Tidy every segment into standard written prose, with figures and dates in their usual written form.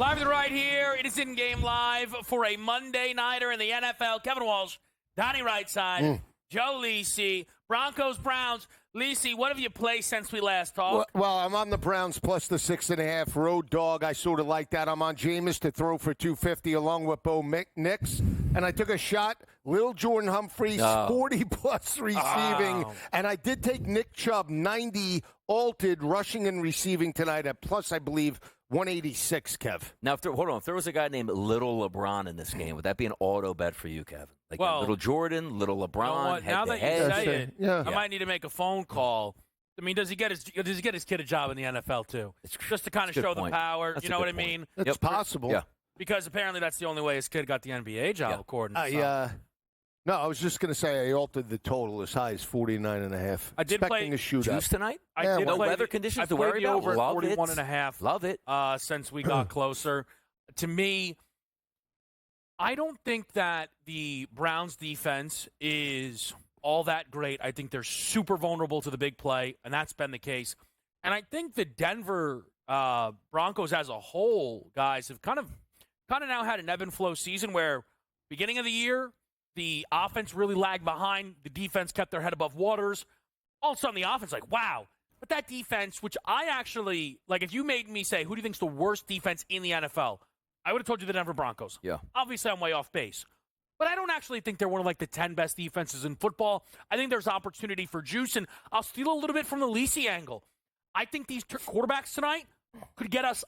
Live to the right here. It is in-game live for a Monday nighter in the NFL. Kevin Walsh, Donnie Rightside, Joe Lisi, Broncos, Browns. Lisi, what have you played since we last talked? Well, I'm on the Browns plus the 6.5. Road dog, I sort of like that. I'm on Jameis to throw for 250 along with Bo Nix. And I took a shot. Lil Jordan Humphries, 40-plus receiving. And I did take Nick Chubb, 90 altered rushing and receiving tonight at plus, I believe, 186, Kev. Now, hold on. If there was a guy named Little LeBron in this game, would that be an auto bet for you, Kevin? Like Little Jordan, Little LeBron, now that you say it, yeah. I might need to make a phone call. I mean, does he get his kid a job in the NFL too? Just to kind of show the power. You know what I mean? It's possible. Yeah. Because apparently that's the only way his kid got the NBA job, according to some. No, I was just going to say I altered the total as high as 49.5. I did play a shootout. Juice tonight? No weather conditions to worry about. Over Love 41.5. Love it. Since we got closer. To me, I don't think that the Browns defense is all that great. I think they're super vulnerable to the big play, and that's been the case. And I think the Denver Broncos as a whole, guys, have kind of now had an ebb and flow season where beginning of the year, the offense really lagged behind. The defense kept their head above waters. All of a sudden, the offense wow. But that defense, which I actually, if you made me say, who do you think's the worst defense in the NFL? I would have told you the Denver Broncos. Yeah. Obviously, I'm way off base. But I don't actually think they're one of, the 10 best defenses in football. I think there's opportunity for juice, and I'll steal a little bit from the Lisi angle. I think these quarterbacks tonight could get us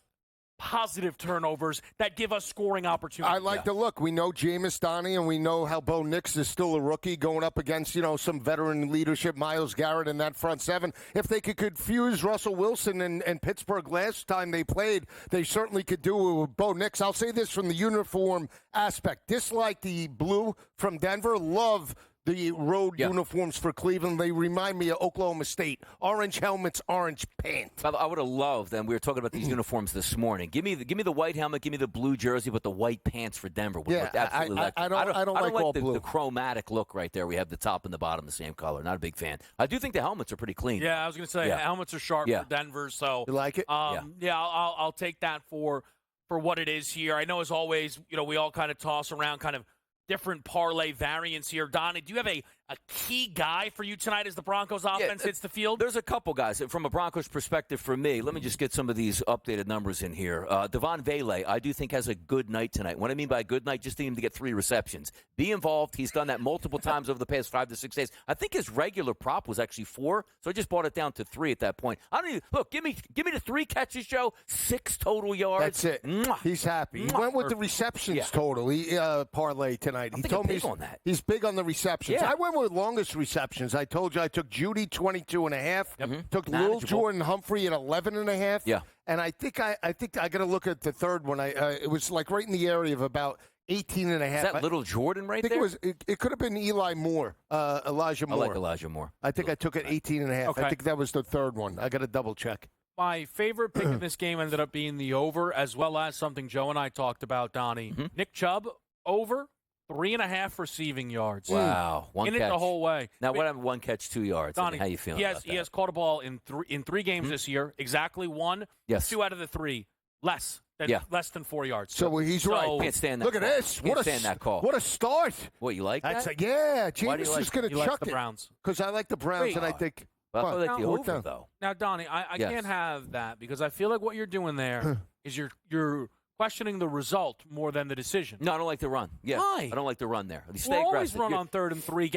positive turnovers that give us scoring opportunities. I like the look. We know Jameis, Donnie, and we know how Bo Nix is still a rookie going up against, some veteran leadership, Myles Garrett in that front seven. If they could confuse Russell Wilson and Pittsburgh last time they played, they certainly could do it with Bo Nix. I'll say this from the uniform aspect. Dislike the blue from Denver. Love the road uniforms for Cleveland. They remind me of Oklahoma State. Orange helmets, orange pants. I would have loved, and we were talking about these uniforms this morning. Give me the white helmet, give me the blue jersey with the white pants for Denver. I don't like all blue. The chromatic look right there. We have the top and the bottom the same color. Not a big fan. I do think the helmets are pretty clean. Yeah, I was going to say helmets are sharp for Denver. So you like it? I'll take that for what it is here. I know as always, we all kind of toss around kind of different parlay variants here. Donnie, do you have a key guy for you tonight as the Broncos offense hits the field? There's a couple guys. From a Broncos perspective for me, let me just get some of these updated numbers in here. Devon Vele, I do think has a good night tonight. What I mean by a good night, just need him to get 3 receptions. Be involved. He's done that multiple times over the past 5 to 6 days. I think his regular prop was actually 4, so I just brought it down to 3 at that point. I don't even look. Give me the 3 catches, Joe. 6 total yards. That's it. Mwah. He's happy. He went with the receptions total. He parlay tonight. He told me he's big on the receptions. I went with longest receptions. I told you I took Judy 22.5. Took Lil Jordan Humphrey at 11.5. Yeah. And I think I got to look at the third one. It was right in the area of about 18.5. Is that Little Jordan right there? It could have been Elijah Moore. I like Elijah Moore. I think I took it 18.5. Okay. I think that was the third one. I got to double check. My favorite pick in this game ended up being the over, as well as something Joe and I talked about, Donnie. Nick Chubb, over 3.5 receiving yards. Wow. One in catch. It the whole way. Now, what happened? 1 catch, 2 yards. Donnie, how you feeling about that? He has caught a ball in 3 games this year. Exactly 1. Yes. 2 out of the 3. Less than 4 yards. So he's right. Can't stand that. Look at this. Can't stand that call. What a start. What, you like that? Jameis is going to chuck the Browns. Because I like the Browns, and I think. Well, I like the over, though. Now, Donnie, I can't have that because I feel like what you're doing there is you're questioning the result more than the decision. No, I don't like the run. Yeah, why? I don't like the run there. We'll always run on 3rd and 3,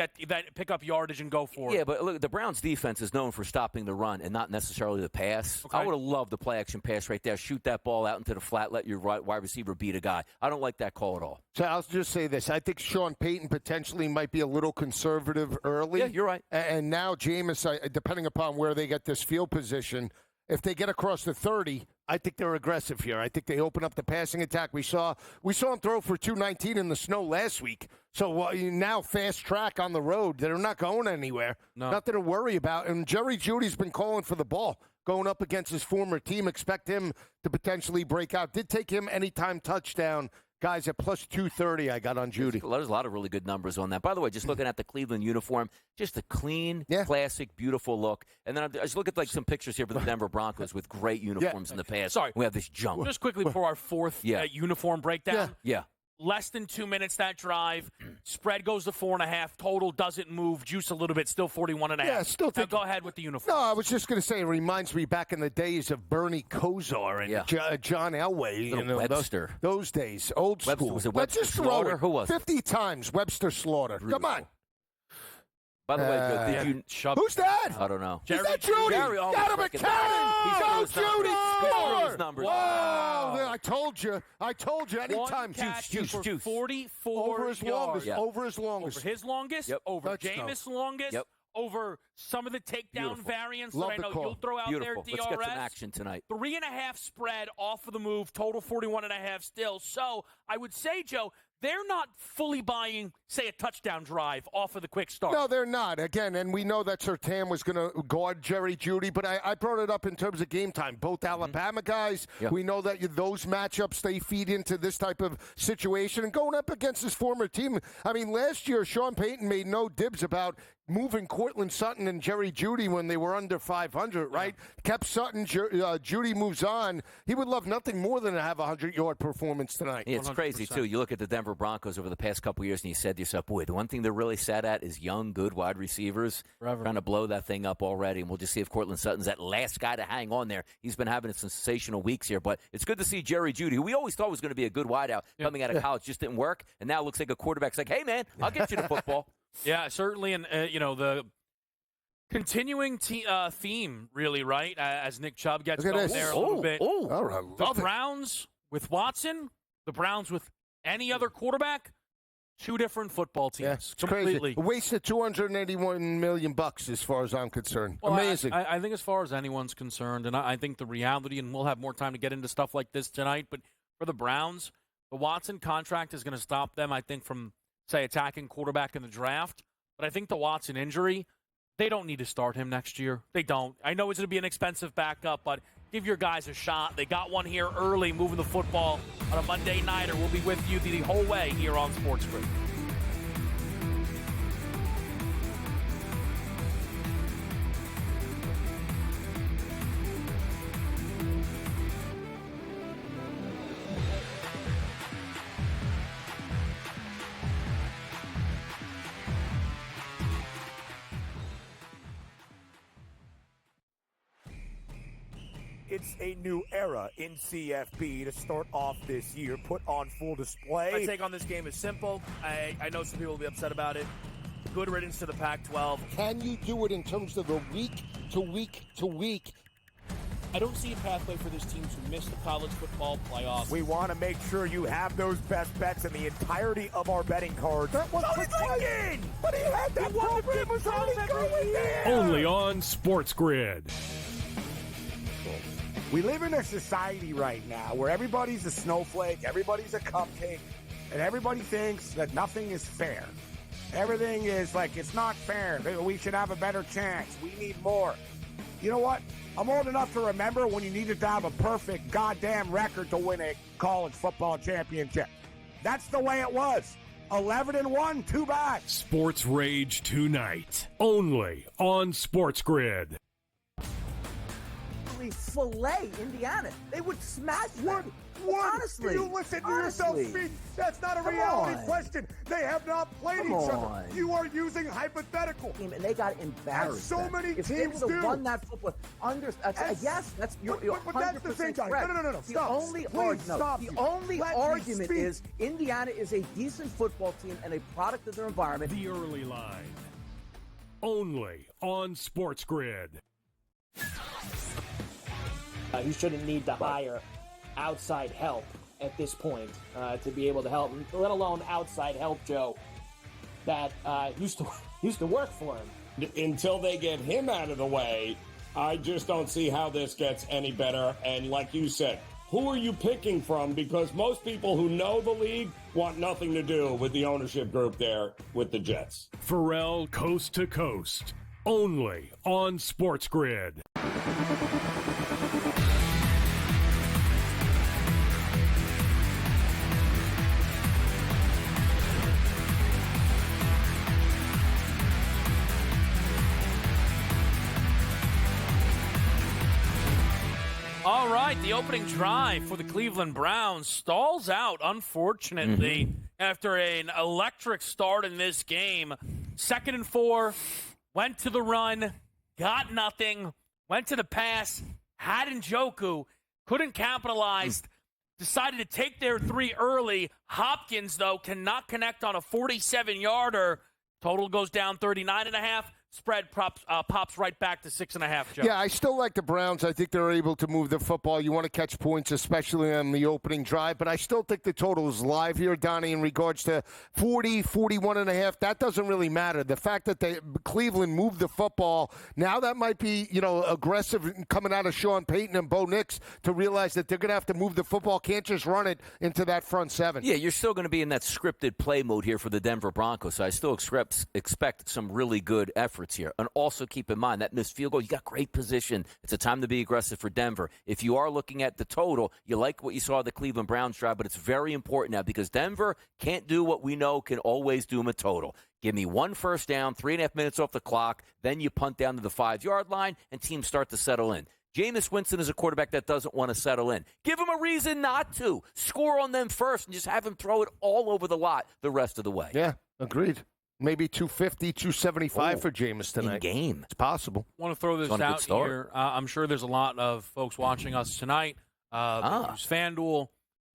pick up yardage and go for it. Yeah, but look, the Browns' defense is known for stopping the run and not necessarily the pass. Okay. I would have loved the play-action pass right there. Shoot that ball out into the flat, let your wide receiver beat a guy. I don't like that call at all. So I'll just say this. I think Sean Payton potentially might be a little conservative early. Yeah, you're right. And now Jameis, depending upon where they get this field position, if they get across the 30, I think they're aggressive here. I think they open up the passing attack. We saw him throw for 219 in the snow last week. So now fast track on the road. They're not going anywhere. No. Nothing to worry about. And Jerry Jeudy's been calling for the ball. Going up against his former team. Expect him to potentially break out. Did take him anytime touchdown Guys, at plus 230, I got on Judy. There's a lot of really good numbers on that. By the way, just looking at the Cleveland uniform, just a clean, classic, beautiful look. And then I just look at like some pictures here for the Denver Broncos with great uniforms in the past. Sorry. We have this junk. Just quickly before our fourth uniform breakdown. Yeah. Less than 2 minutes that drive. Spread goes to 4.5. Total doesn't move. Juice a little bit. Still 41.5. Yeah, still think. Now go ahead with the uniform. No, I was just going to say it reminds me back in the days of Bernie Kosar and John Elway. Webster. Those days, old school. Was it Webster Let's just Slaughter? throw it Who was it? 50 times Webster Slaughter. Beautiful. Come on. By the way, did you? Who's that? I don't know. Is that Judy? Jerry Got him a recognized. cannon! Go, Judy! Score! His numbers. Whoa! I told you. Anytime. One catch Juice. for 44 Over his yards. longest. Yeah. Over his longest. Over his longest. Over Touchdown. Jameis' longest. Over some of the takedown variants Love that I know the call. you'll throw out Beautiful. there, DRS. Let's get some action tonight. 3.5 spread off of the move. Total 41.5 still. So I would say, Joe, they're not fully buying, say, a touchdown drive off of the quick start. No, they're not. Again, and we know that Surtain was going to guard Jerry Judy, but I brought it up in terms of game time. Both Alabama guys, we know that those matchups, they feed into this type of situation. And going up against his former team, I mean, last year, Sean Payton made no dibs about moving Cortland Sutton and Jerry Judy when they were under 500, right? Kept Sutton, Judy moves on. He would love nothing more than to have a 100-yard performance tonight. Yeah, it's 100%. crazy, too. You look at the Denver Broncos over the past couple of years, and you said to yourself, boy, the one thing they're really set at is young, good wide receivers. Trying to blow that thing up already, and we'll just see if Cortland Sutton's that last guy to hang on there. He's been having some sensational weeks here, but it's good to see Jerry Judy, who we always thought was going to be a good wideout coming out of college, just didn't work, and now looks like a quarterback's like, hey, man, I'll get you to football. Yeah, certainly, and, the continuing theme, really, right? As Nick Chubb gets going there a little bit. All right, The Browns with Watson, the Browns with any other quarterback, two different football teams. Yeah, it's completely. crazy. Wasted $281 million as far as I'm concerned. Well, Amazing. I think as far as anyone's concerned, and I think the reality, and we'll have more time to get into stuff like this tonight, but for the Browns, the Watson contract is going to stop them, I think, from, say, attacking quarterback in the draft. But I think the Watson injury, they don't need to start him next year. They don't. I know it's going to be an expensive backup, but give your guys a shot. They got one here early, moving the football on a Monday nighter. We'll be with you the whole way here on Sports Grid. It's a new era in CFB to start off this year, put on full display. My take on this game is simple. I know some people will be upset about it. Good riddance to the Pac-12. Can you do it in terms of the week to week to week? I don't see a pathway for this team to miss the college football playoffs. We want to make sure you have those best bets in the entirety of our betting cards. That was Lincoln! But he had that program was only going there! Only on Sports Grid. We live in a society right now where everybody's a snowflake, everybody's a cupcake, and everybody thinks that nothing is fair. Everything is like, it's not fair. We should have a better chance. We need more. You know what? I'm old enough to remember when you needed to have a perfect goddamn record to win a college football championship. That's the way it was. 11-1, too bad. Sports Rage tonight. Only on Sports Grid. Fillet Indiana. They would smash them. What? Honestly. You listen to yourself speak. That's not a reality question. They have not played each other. You are using hypothetical. And they got embarrassed. As so many if teams they would do. have won that football, yes, that's you're but that's the same 100% time. correct. No. The Stop. only Please stop. The only Let me argument speak. is Indiana is a decent football team and a product of their environment. The early line. Only on Sports Grid. He shouldn't need to hire outside help at this point to be able to help him, let alone outside help, Joe, that used to work for him. Until they get him out of the way, I just don't see how this gets any better. And like you said, who are you picking from? Because most people who know the league want nothing to do with the ownership group there with the Jets. Pharrell Coast to Coast. Only on Sports Grid. All right, the opening drive for the Cleveland Browns stalls out, unfortunately, after an electric start in this game. 2nd and 4, went to the run, got nothing, went to the pass, had Njoku, couldn't capitalize, decided to take their 3 early. Hopkins, though, cannot connect on a 47-yarder. Total goes down 39.5. Spread pops right back to 6.5, Joe. Yeah, I still like the Browns. I think they're able to move the football. You want to catch points, especially on the opening drive. But I still think the total is live here, Donnie, in regards to 40, 41.5. That doesn't really matter. The fact that Cleveland moved the football, now that might be, aggressive coming out of Sean Payton and Bo Nix to realize that they're going to have to move the football. Can't just run it into that front 7. Yeah, you're still going to be in that scripted play mode here for the Denver Broncos. So I still expect some really good efforts here. And also keep in mind that missed field goal, you got great position. It's a time to be aggressive for Denver. If you are looking at the total, you like what you saw of the Cleveland Browns drive, but it's very important now because Denver can't do what we know can always do in a total. Give me 1 first down, 3.5 minutes off the clock, then you punt down to the 5-yard line, and teams start to settle in. Jameis Winston is a quarterback that doesn't want to settle in. Give him a reason not to. Score on them first and just have him throw it all over the lot the rest of the way. Yeah, agreed. Maybe 250, 275 for Jameis tonight. In game. It's possible. I want to throw this out here. I'm sure there's a lot of folks watching us tonight that use FanDuel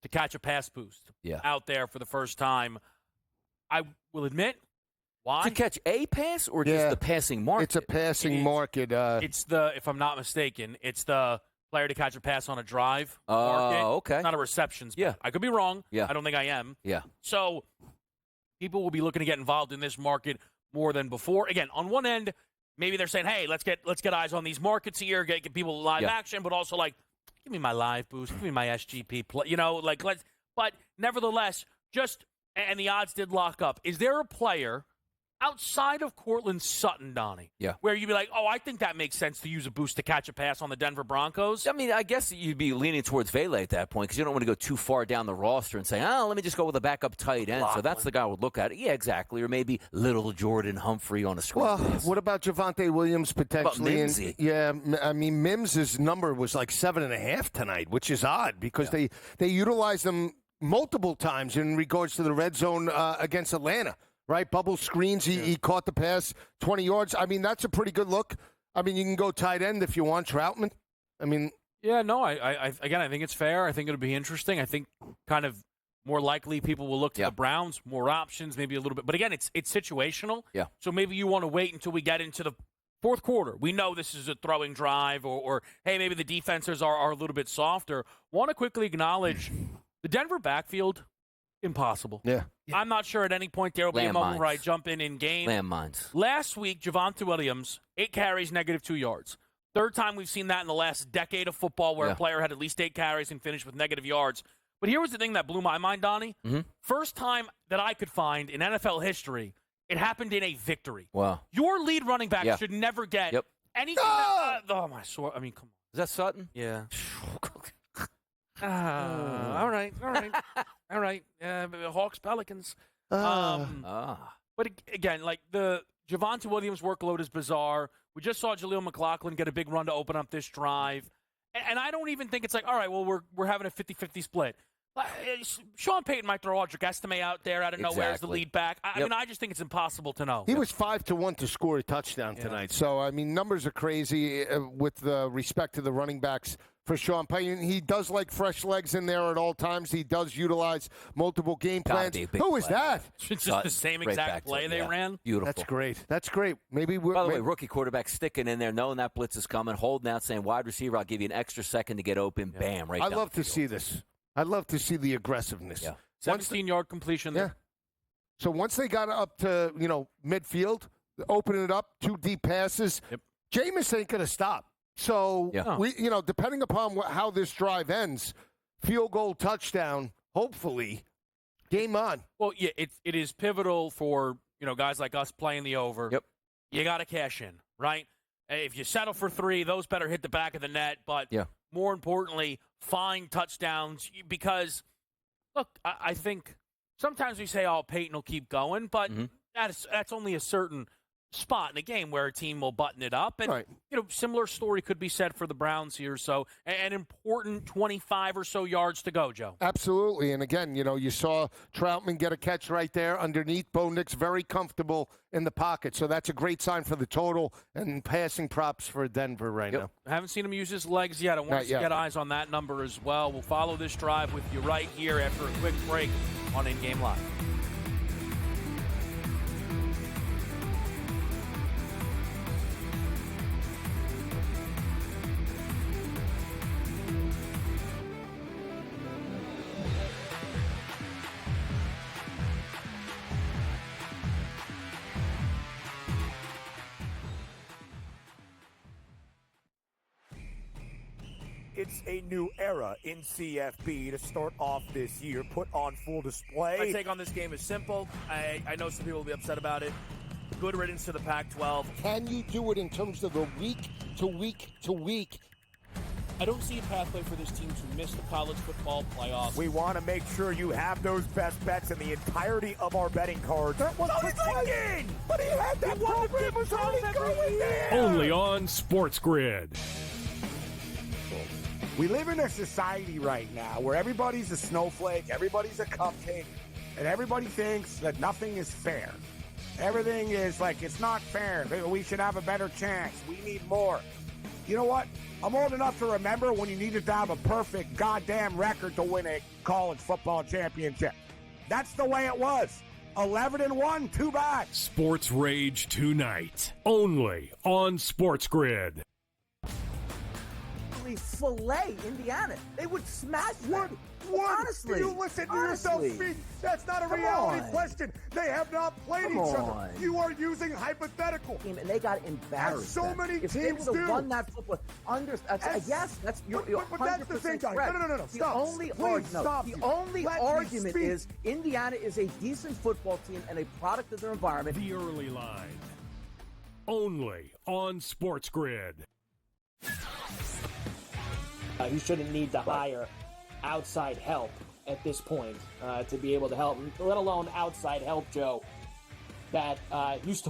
to catch a pass boost out there for the first time. I will admit, why? To catch a pass or just the passing market? It's a passing market. It's if I'm not mistaken, it's the player to catch a pass on a drive market. Okay. Not a receptions. Yeah. I could be wrong. Yeah. I don't think I am. Yeah. So people will be looking to get involved in this market more than before. Again, on one end, maybe they're saying, "Hey, let's get eyes on these markets here, get people live action," but also like, give me my live boost, give me my SGP play, let's. But nevertheless, and the odds did lock up. Is there a player outside of Courtland Sutton, Donnie, where you'd be like, oh, I think that makes sense to use a boost to catch a pass on the Denver Broncos? I mean, I guess you'd be leaning towards Vele at that point because you don't want to go too far down the roster and say, let me just go with a backup tight end. So that's the guy I would look at it. Yeah, exactly. Or maybe little Jordan Humphrey on a screen. Well, what about Javonte Williams potentially? About Mims' number was like 7.5 tonight, which is odd because they utilized him multiple times in regards to the red zone against Atlanta. Right, bubble screens. He caught the pass 20 yards. I mean, that's a pretty good look. I mean, you can go tight end if you want Troutman. I mean, I think it's fair. I think it'll be interesting. I think kind of more likely people will look to the Browns, more options, maybe a little bit. But again, it's situational. Yeah. So maybe you want to wait until we get into the fourth quarter. We know this is a throwing drive, or hey, maybe the defenses are a little bit softer. Want to quickly acknowledge the Denver backfield. Impossible. Yeah. I'm not sure at any point there will be a moment where I jump in game. Landmines. Last week, Javonte Williams, 8 carries, -2 yards. Third time we've seen that in the last decade of football where a player had at least 8 carries and finished with negative yards. But here was the thing that blew my mind, Donnie. First time that I could find in NFL history, it happened in a victory. Wow. Your lead running back should never get anything. Oh, my sword. I mean, come on. Is that Sutton? Yeah. All right. Hawks, Pelicans. But again, like the Javonte Williams workload is bizarre. We just saw Jaleel McLaughlin get a big run to open up this drive. And I don't even think it's like, all right, well, we're having a 50-50 split. Sean Payton might throw Audric Estime out there out of nowhere as the lead back. I mean, I just think it's impossible to know. He was 5-1 to score a touchdown tonight. So, I mean, numbers are crazy with respect to the running backs for Sean Payton. He does like fresh legs in there at all times. He does utilize multiple game plans. Who was that? It's just the same exact play they ran. Beautiful. That's great. Maybe By the way, rookie quarterback sticking in there, knowing that blitz is coming, holding out, saying, wide receiver, I'll give you an extra second to get open. Bam, right I down love to see this. I love to see the aggressiveness. Yeah. 17-yard completion there. So once they got up to, midfield, opening it up, 2 deep passes, Jameis ain't going to stop. So, we, depending upon how this drive ends, field goal, touchdown, hopefully, game on. Well, yeah, it is pivotal for, guys like us playing the over. Yep. You got to cash in, right? If you settle for 3, those better hit the back of the net. But more importantly, find touchdowns because, look, I think sometimes we say, Peyton will keep going, but that's only a certain spot in a game where a team will button it up. And, similar story could be said for the Browns here. So an important 25 or so yards to go, Joe. Absolutely. And again, you saw Troutman get a catch right there underneath. Bo Nix very comfortable in the pocket. So that's a great sign for the total and passing props for Denver right now. I haven't seen him use his legs yet. I want to get eyes on that number as well. We'll follow this drive with you right here after a quick break on In Game Live. It's a new era in CFB to start off this year, put on full display. My take on this game is simple. I know some people will be upset about it. Good riddance to the Pac-12. Can you do it in terms of the week to week to week? I don't see a pathway for this team to miss the college football playoffs. We want to make sure you have those best bets in the entirety of our betting cards. That was thinking! But he had that program was already going there! Only on Sports Grid. We live in a society right now where everybody's a snowflake, everybody's a cupcake, and everybody thinks that nothing is fair. Everything is like, it's not fair. We should have a better chance. We need more. You know what? I'm old enough to remember when you needed to have a perfect goddamn record to win a college football championship. That's the way it was. 11-1, too bad. Sports Rage tonight, only on Sports Grid. Fillet Indiana. They would smash them. Honestly. You listen to yourself speak. That's not a reality question. They have not played each other. You are using hypothetical. And they got embarrassed. As so many if teams they would do. have won that football, yes, that's you're but that's the thing, Johnny. No. Stop. The only argument is Indiana is a decent football team and a product of their environment. The early line, only on Sports Grid. He shouldn't need to hire outside help at this point to be able to help him, let alone outside help, Joe, that used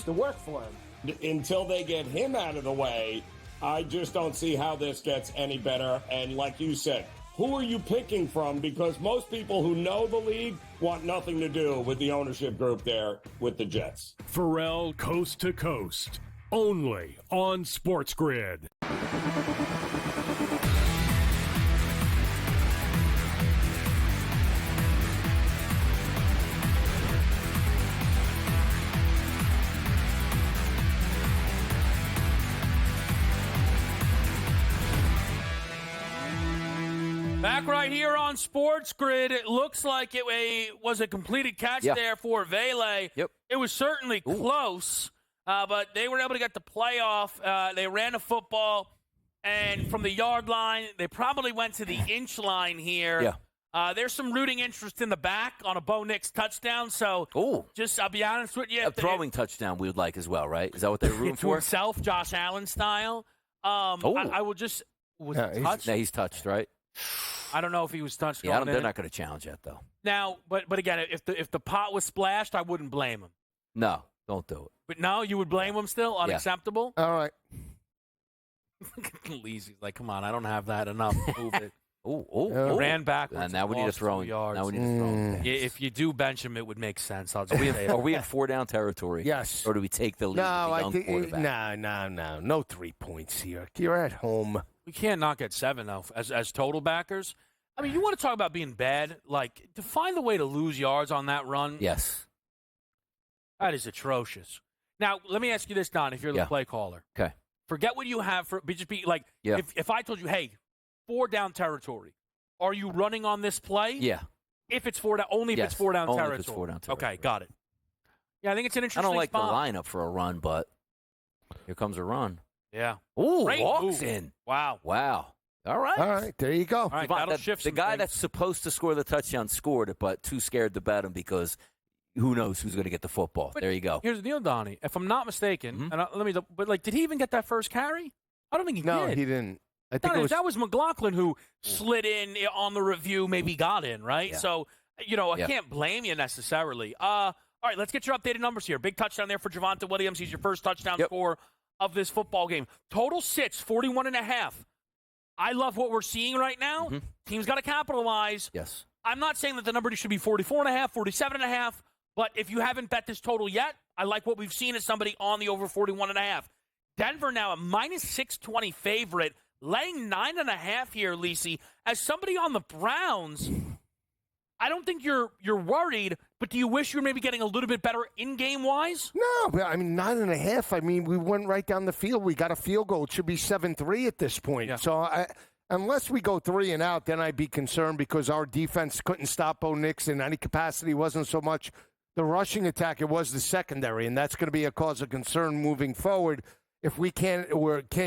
to work for him. Until they get him out of the way, I just don't see how this gets any better. And like you said, who are you picking from? Because most people who know the league want nothing to do with the ownership group there with the Jets. Pharrell Coast to Coast, only on Sports Grid. Back right here on Sports Grid. It looks like it was a completed catch there for Vele. Yep. It was certainly close, but they were able to get the playoff. They ran a football, and from the yard line, they probably went to the inch line here. Yeah. There's some rooting interest in the back on a Bo Nix touchdown. So, I'll be honest with you. A throwing touchdown we would like as well, right? Is that what they're rooting to for? himself, Josh Allen style. I will just He's touched, right? I don't know if he was touched. Yeah, they're not going to challenge that though. Now, but again, if the pot was splashed, I wouldn't blame him. No, don't do it. But no, you would blame him still? Unacceptable? All right. Lazy. Like, come on, I don't have that enough. Move it. Ran backwards. And now we need a throwing. Now we need a throwing. If you do bench him, it would make sense. I'll just say Are we in 4-down territory? Yes. Or do we take the lead? No, I think no. No 3 points here. You're at home. We can't not get 7 though as total backers. I mean, you want to talk about being bad? Like, to find the way to lose yards on that run. Yes. That is atrocious. Now, let me ask you this, Don, if you're the play caller. Okay. Forget what you have for just be like if I told you, hey, 4-down territory, are you running on this play? Yeah. If it's 4 down, only if it's 4-down territory. If it's 4-down territory. Okay, got it. Yeah, I think it's an interesting I don't like spot. the lineup for a run, but here comes a run. Yeah. Ooh, Great walks move. in. Wow. All right. There you go. All right, Devon, that'll shift the some guy things. that's supposed to score the touchdown scored it, but too scared to bet him because who knows who's going to get the football. But there you go. Here's the deal, Donnie. If I'm not mistaken, but did he even get that first carry? I don't think he did. No, he didn't. I think that was McLaughlin who slid in on the review, maybe got in, right? Yeah. So, I can't blame you necessarily. All right, let's get your updated numbers here. Big touchdown there for Javonte Williams. He's your first touchdown scorer of this football game. Total sits, 41.5. I love what we're seeing right now. Team's got to capitalize. Yes. I'm not saying that the number should be 44.5, 47.5, but if you haven't bet this total yet, I like what we've seen as somebody on the over 41.5. Denver now a minus 620 favorite, laying 9.5 here, Lisi. As somebody on the Browns, I don't think you're worried, but do you wish you were maybe getting a little bit better in-game wise? No, but I mean 9.5. I mean, we went right down the field. We got a field goal. It should be 7-3 at this point. Yeah. So unless we go 3 and out, then I'd be concerned because our defense couldn't stop Bo Nix in any capacity. Wasn't so much the rushing attack; it was the secondary, and that's going to be a cause of concern moving forward. If we can't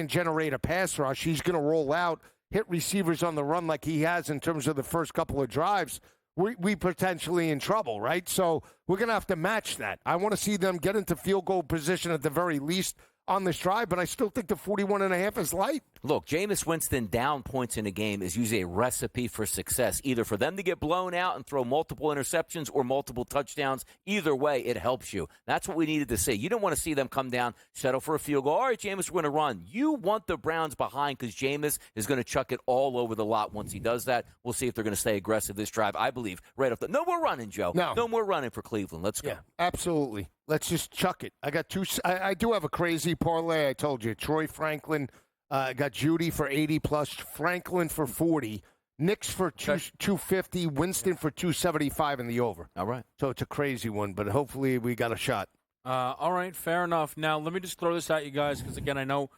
generate a pass rush, he's going to roll out, hit receivers on the run like he has in terms of the first couple of drives. We potentially in trouble, right? So we're going to have to match that. I want to see them get into field goal position at the very least on this drive, but I still think the 41.5 is light. Look, Jameis Winston down points in a game is usually a recipe for success, either for them to get blown out and throw multiple interceptions or multiple touchdowns. Either way, it helps you. That's what we needed to see. You didn't want to see them come down, settle for a field goal. All right, Jameis, we're going to run. You want the Browns behind because Jameis is going to chuck it all over the lot once he does that. We'll see if they're going to stay aggressive this drive. I believe right off the – no more running, Joe. No more running for Cleveland. Let's go. Yeah, absolutely. Let's just chuck it. I got two. I do have a crazy parlay. I told you. Troy Franklin got Judy for 80 plus, Franklin for 40, Knicks for 250, Winston for 275 in the over. All right. So it's a crazy one, but hopefully we got a shot. All right, fair enough. Now let me just throw this at you guys because again I know,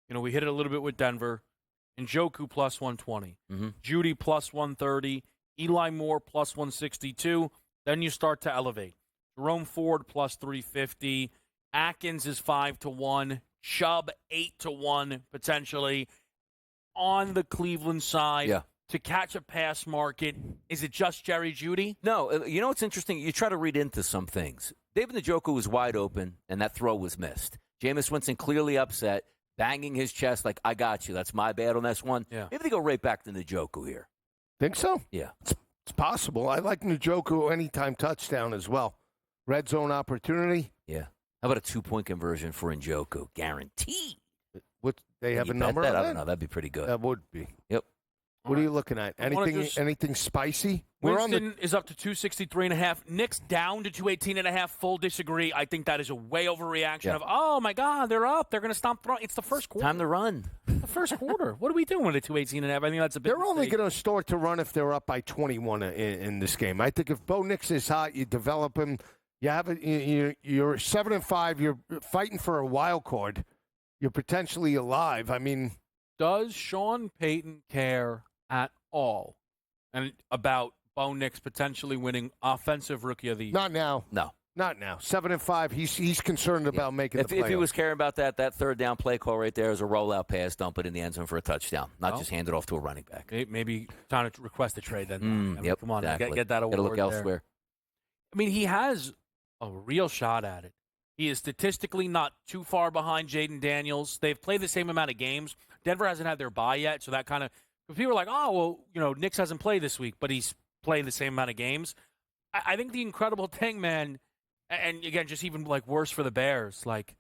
we hit it a little bit with Denver. Njoku plus 120, Judy plus 130, Eli Moore plus 162. Then you start to elevate. Jerome Ford plus 350. Atkins is 5-1. Chubb 8-1 potentially. On the Cleveland side, to catch a pass market, is it just Jerry Jeudy? No. You know what's interesting? You try to read into some things. David Njoku was wide open, and that throw was missed. Jameis Winston clearly upset, banging his chest like, I got you. That's my bad on this one. Yeah. Maybe they go right back to Njoku here. Think so? Yeah. It's possible. I like Njoku anytime touchdown as well. Red zone opportunity. Yeah. How about a 2-point conversion for Njoku? Guaranteed. What they have a number that? on I don't know. That'd be pretty good. That would be. Yep. What are you looking at? Anything spicy? Winston is up to 263.5. Knicks down to 218.5. Full disagree. I think that is a way overreaction of, oh, my God, they're up. They're going to stop throwing. It's the first quarter. Time to run. The first quarter. What are we doing at 218.5? I think that's a big They're only going to start to run if they're up by 21 in this game. I think if Bo Nix is hot, you develop him. You have you're 7-5. You're fighting for a wild card. You're potentially alive. I mean, does Sean Payton care at all and about Bo Nix potentially winning Offensive Rookie of the Year? Not now. No. Not now. 7-5. He's concerned about making the playoffs. If he was caring about that third down play call right there is a rollout pass, dump it in the end zone for a touchdown, not just hand it off to a running back. Maybe time to request a trade then. Come on, exactly. get that award. Gotta look elsewhere. I mean, he has a real shot at it. He is statistically not too far behind Jaden Daniels. They've played the same amount of games. Denver hasn't had their bye yet, so that kind of – people are like, oh, well, Knicks hasn't played this week, but he's played the same amount of games. I think the incredible thing, man, and again, just even like worse for the Bears, like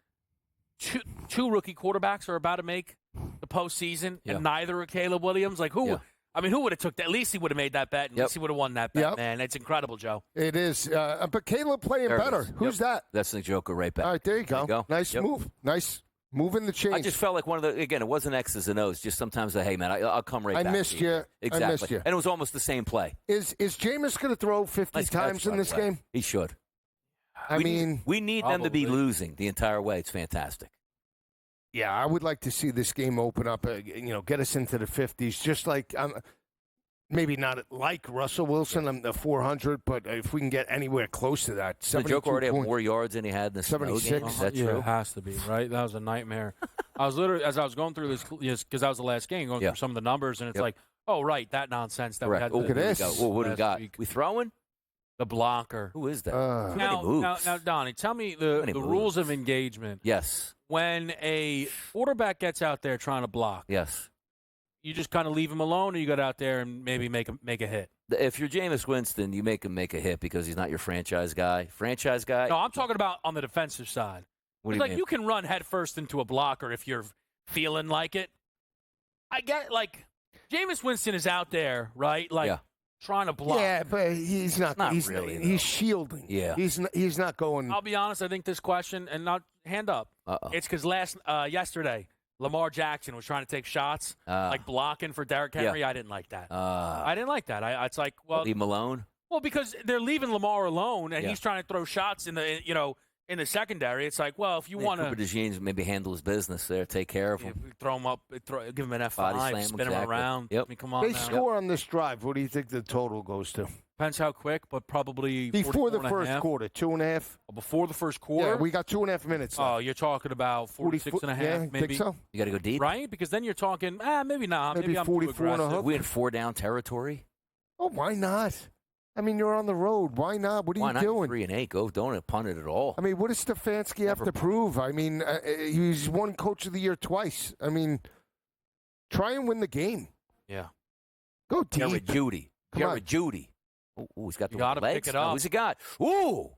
two rookie quarterbacks are about to make the postseason, and neither are Caleb Williams. Like, who? Yeah. I mean, who would have took that? At least he would have made that bet, and at least he would have won that bet, man. It's incredible, Joe. It is. But Caleb playing better. Who's that? That's the Joker right back. All right, there you go. Nice move. Nice move in the change. I just felt like again, it wasn't X's and O's. Just sometimes, hey, man, I'll come right back. I missed you. Exactly. I missed you. And it was almost the same play. Is Jameis going to throw 50 times in this game? He should. We need them to be losing the entire way. It's fantastic. Yeah, I would like to see this game open up, get us into the 50s, just like maybe not like Russell Wilson, I'm the 400, but if we can get anywhere close to that. The Joker already had more yards than he had in the 76. Is that true? It has to be, right? That was a nightmare. I was literally, as I was going through this, because that was the last game, going through some of the numbers, and it's like, oh, right, that nonsense that we had. Look at this. What do we got? We throwing? The blocker. Who is that? Now, Donnie, tell me the rules of engagement. Yes. When a quarterback gets out there trying to block. Yes. you just kind of leave him alone, or you go out there and maybe make a hit? If you're Jameis Winston, you make him make a hit because he's not your franchise guy. Franchise guy? No, I'm talking about on the defensive side. What do you Like, mean? you can run headfirst into a blocker if you're feeling like it. I get, like, Jameis Winston is out there, right? Like, trying to block. Yeah, but he's not. He's really, though. He's shielding. Yeah. He's not going. I'll be honest. I think this question, and not hand up, it's because yesterday, Lamar Jackson was trying to take shots, like blocking for Derrick Henry. I didn't like that. I didn't like that. It's like, well, leave him alone. Well, because they're leaving Lamar alone, and he's trying to throw shots in the secondary. It's like, well, if you want Cooper to DeJean's maybe handle his business there, take care of him. throw him up, give him an F5, Body slam, spin him exactly. around. Yep. I mean, come on. They now. score on this drive. What do you think the total goes to? Depends how quick, but probably Before the 44 and a first half. quarter, 2.5. Before the first quarter? Yeah, we got 2.5 minutes left. Oh, you're talking about 46 and a half, yeah, maybe. think so? You got to go deep, Right? Because then you're talking, maybe not. Maybe I'm 44 too and a aggressive. hook. We in 4-down territory. Oh, why not? I mean, you're on the road. Why not? What are Why you not doing? 3-8? Go, don't punt it at all. I mean, what does Stefanski have to prove? I mean, he's won Coach of the Year twice. I mean, try and win the game. Yeah. Go deep. Jared Judy. Come on. Jared Judy. Ooh, he's got the gotta legs. pick it No, up. who's he got? Ooh.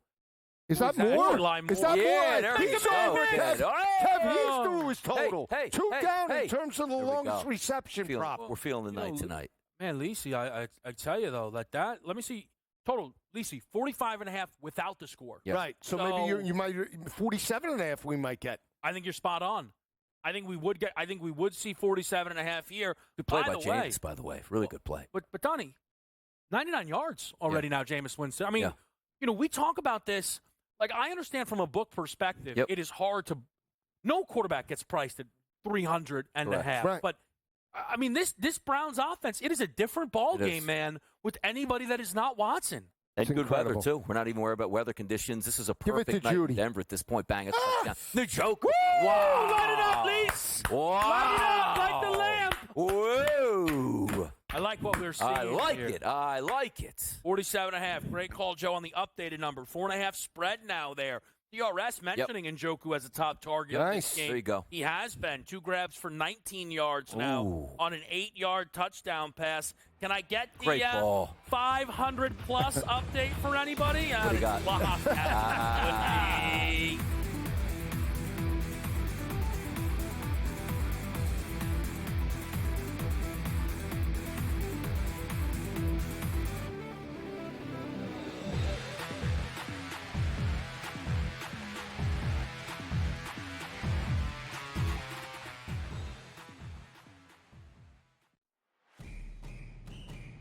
Is that that more? borderline Is more? that Yeah, more? there He's you go, over, kid. Kev. Oh! Kev, he's through his total. Hey, Two down hey. in terms of the There we longest go. reception prop. We're feeling the night tonight. Man, Lisi, I tell you, though, that let me see. Total, Lisi, 45 and a half without the score. Yep. Right. So maybe you might 47.5 we might get. I think you're spot on. I think we would see 47 and a half here. Good play by the way, James, by the way. Really good play. But Donnie, 99 yards already now, Jameis Winston. I mean, we talk about this. Like, I understand from a book perspective, it is hard to. No quarterback gets priced at 300 and a half. Right. But I mean, this Browns offense, it is a different ball It game, is. man, with anybody that is not Watson. And good incredible. weather, too. We're not even worried about weather conditions. This is a Give it perfect to night Judy. in Denver at this point. Bang, it's touchdown. The joke. Wow! Light it up, Lise! Wow. Light it up like the lamp. Whoa. I like what we're seeing. I like here. it. I like it. 47 and a half. Great call, Joe, on the updated number. 4.5 spread now there. DRS mentioning Njoku as a top target of Nice. this game. There you go. He has been. 2 grabs for 19 yards now Ooh. on an 8-yard touchdown pass. Can I get the Great ball. 500-plus update for anybody? What do you got? Lost. That would be.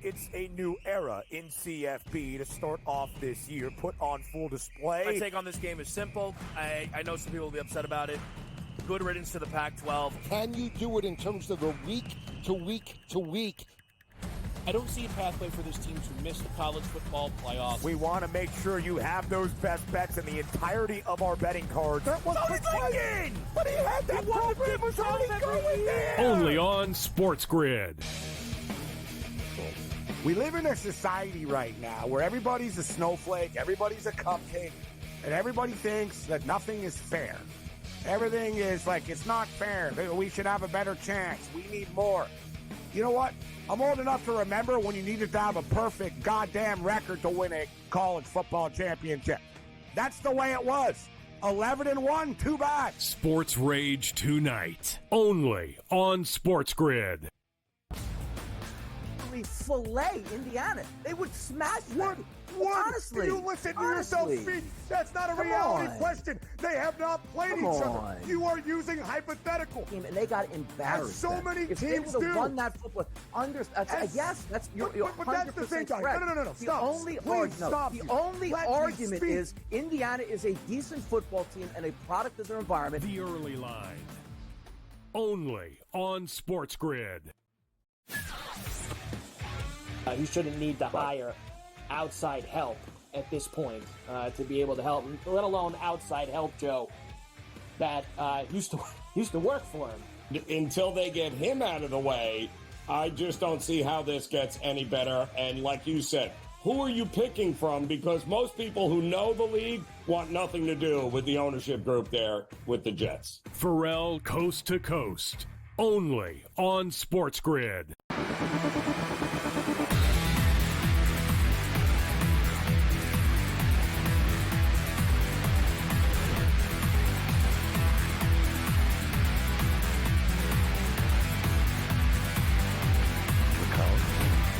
It's a new era in CFB to start off this year, put on full display. My take on this game is simple. I know some people will be upset about it. Good riddance to the Pac-12. Can you do it in terms of a week to week to week? I don't see a pathway for this team to miss the college football playoffs. We want to make sure you have those best bets in the entirety of our betting cards. That was thinking! But he had that program was already going there! Only on Sports Grid. We live in a society right now where everybody's a snowflake, everybody's a cupcake, and everybody thinks that nothing is fair. Everything is like, it's not fair. We should have a better chance. We need more. You know what? I'm old enough to remember when you needed to have a perfect goddamn record to win a college football championship. That's the way it was. 11-1, too bad. Sports Rage tonight. Only on Sports Grid. Fillet Indiana. They would smash them. What? Honestly. You listen to yourself speak. That's not a reality question. They have not played each other. You are using hypothetical. And they got embarrassed. As so many if teams they would have do. won that football, yes, that's you're but that's the thing, 100% guys. correct. No. The Stop. only Please stop. The only Let me argument speak. is Indiana is a decent football team and a product of their environment. The early line. Only on Sports Grid. He shouldn't need to hire outside help at this point to be able to help him, let alone outside help, Joe, that used to work for him. Until they get him out of the way, I just don't see how this gets any better. And like you said, who are you picking from? Because most people who know the league want nothing to do with the ownership group there with the Jets. Pharrell Coast to Coast. only on Sports Grid.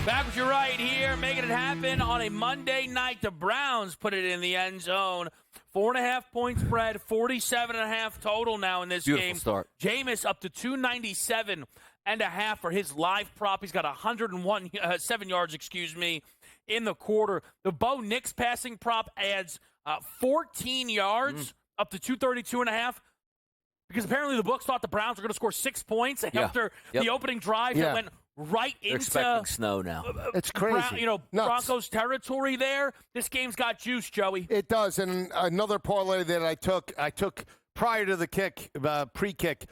Back with you right here, making it happen on a Monday night. The Browns put it in the end zone. 4.5-point spread, 47.5 total now in this Beautiful game. Start. Jameis up to 297.5 for his live prop. He's got 7 yards, in the quarter. The Bo Nix passing prop adds 14 yards up to 232.5. Because apparently the books thought the Browns were going to score 6 points after the opening drive that went right They're into expecting snow now. It's crazy. Nuts. Broncos territory there. This game's got juice, Joey. It does. And another parlay that I took prior to the kick, pre-kick,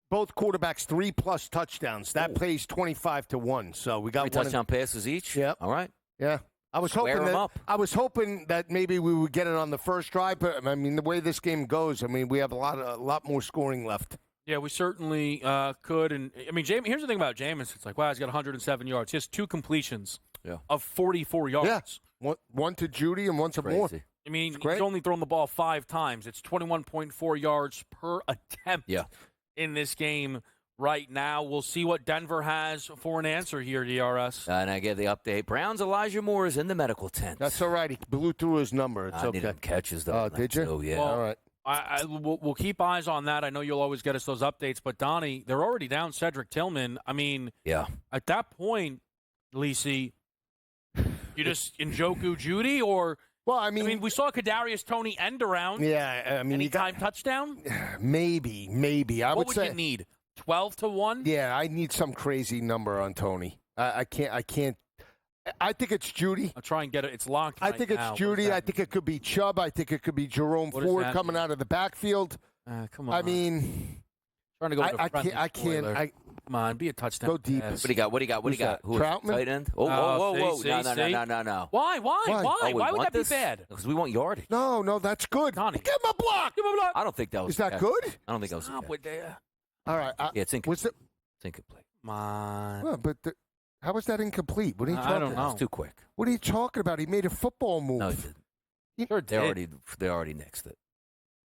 both quarterbacks 3+ touchdowns. That plays 25-1. So we got 3 touchdown passes each? Yep. All right. Yeah. I was hoping that maybe we would get it on the first drive, but I mean the way this game goes, I mean we have a lot more scoring left. Yeah, we certainly could. And I mean, here's the thing about Jameis. It's like, wow, he's got 107 yards. He has 2 completions of 44 yards. Yeah. One to Judy and one to Moore. I mean, he's only thrown the ball 5 times. It's 21.4 yards per attempt in this game right now. We'll see what Denver has for an answer here, DRS. And I get the update. Browns Elijah Moore is in the medical tent. That's all right. He blew through his number. It's okay. Needed catches, though. Oh, did you? Oh, yeah. Well, all right. We'll keep eyes on that. I know you'll always get us those updates, but Donnie, they're already down Cedric Tillman. I mean, at that point, Lisi, you just Njoku Judy or well, I mean we saw Kadarius Toney end around. Yeah, I mean, anytime touchdown. Maybe. I would say you need 12-1. Yeah, I need some crazy number on Tony. I can't. I think it's Judy. I'll try and get it. It's locked. I think it's Judy. I think it could be Chubb. I think it could be Jerome Ford coming out of the backfield. Come on. I mean, trying to go. I can't. Come on, be a touchdown. Go deep. What do you got? What do you got? Who Troutman? Tight end? Oh, whoa. No. Why? Oh, Why would that this? be bad? Because we want yardage. No, that's good. Donnie. Give him a block. I don't think that was. Is that good? I don't think that was. Stop with that. All right. It's incomplete. It's incomplete. Come on. Well, but how was that incomplete? What are you talking about? I don't know. It's too quick. What are you talking about? He made a football move. No, he didn't. They already nixed it.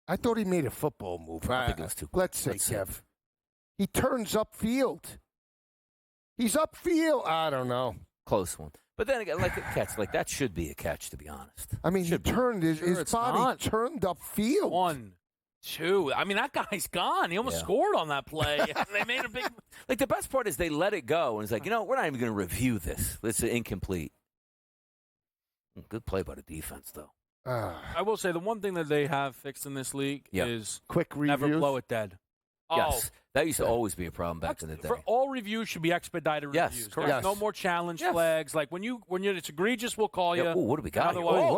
I thought he made a football move. I think it was too quick. Let's say, Kev. He turns upfield. He's upfield. I don't know. Close one. But then again, like a catch, like that should be a catch, to be honest. I mean, he turned his body not. turned upfield. 1, 2. I mean, that guy's gone. He almost scored on that play. They made a big. Like the best part is they let it go, and it's like, we're not even going to review this. It's incomplete. Good play by the defense, though. I will say the one thing that they have fixed in this league is quick reviews. Never blow it dead. Yes, that used to always be a problem back in the day. For all reviews should be expedited reviews. Correct. There's no more challenge flags. Like when it's egregious, we'll call you. Ooh, what do we got? Otherwise,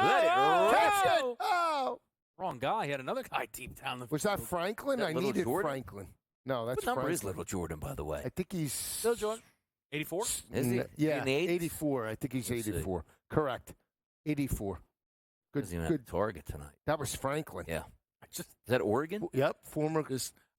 Let it catch it. Oh, wrong guy. He had another guy deep down the field. Was that Franklin? I needed Jordan? Franklin. No, that's what number Franklin. is Little Jordan, by the way? I think he's still Jordan. 84. Is he? Yeah, in the 80s? 84. I think he's 84. Correct. 84. Good target tonight. That was Franklin. Yeah. Is that Oregon? Yep. Former.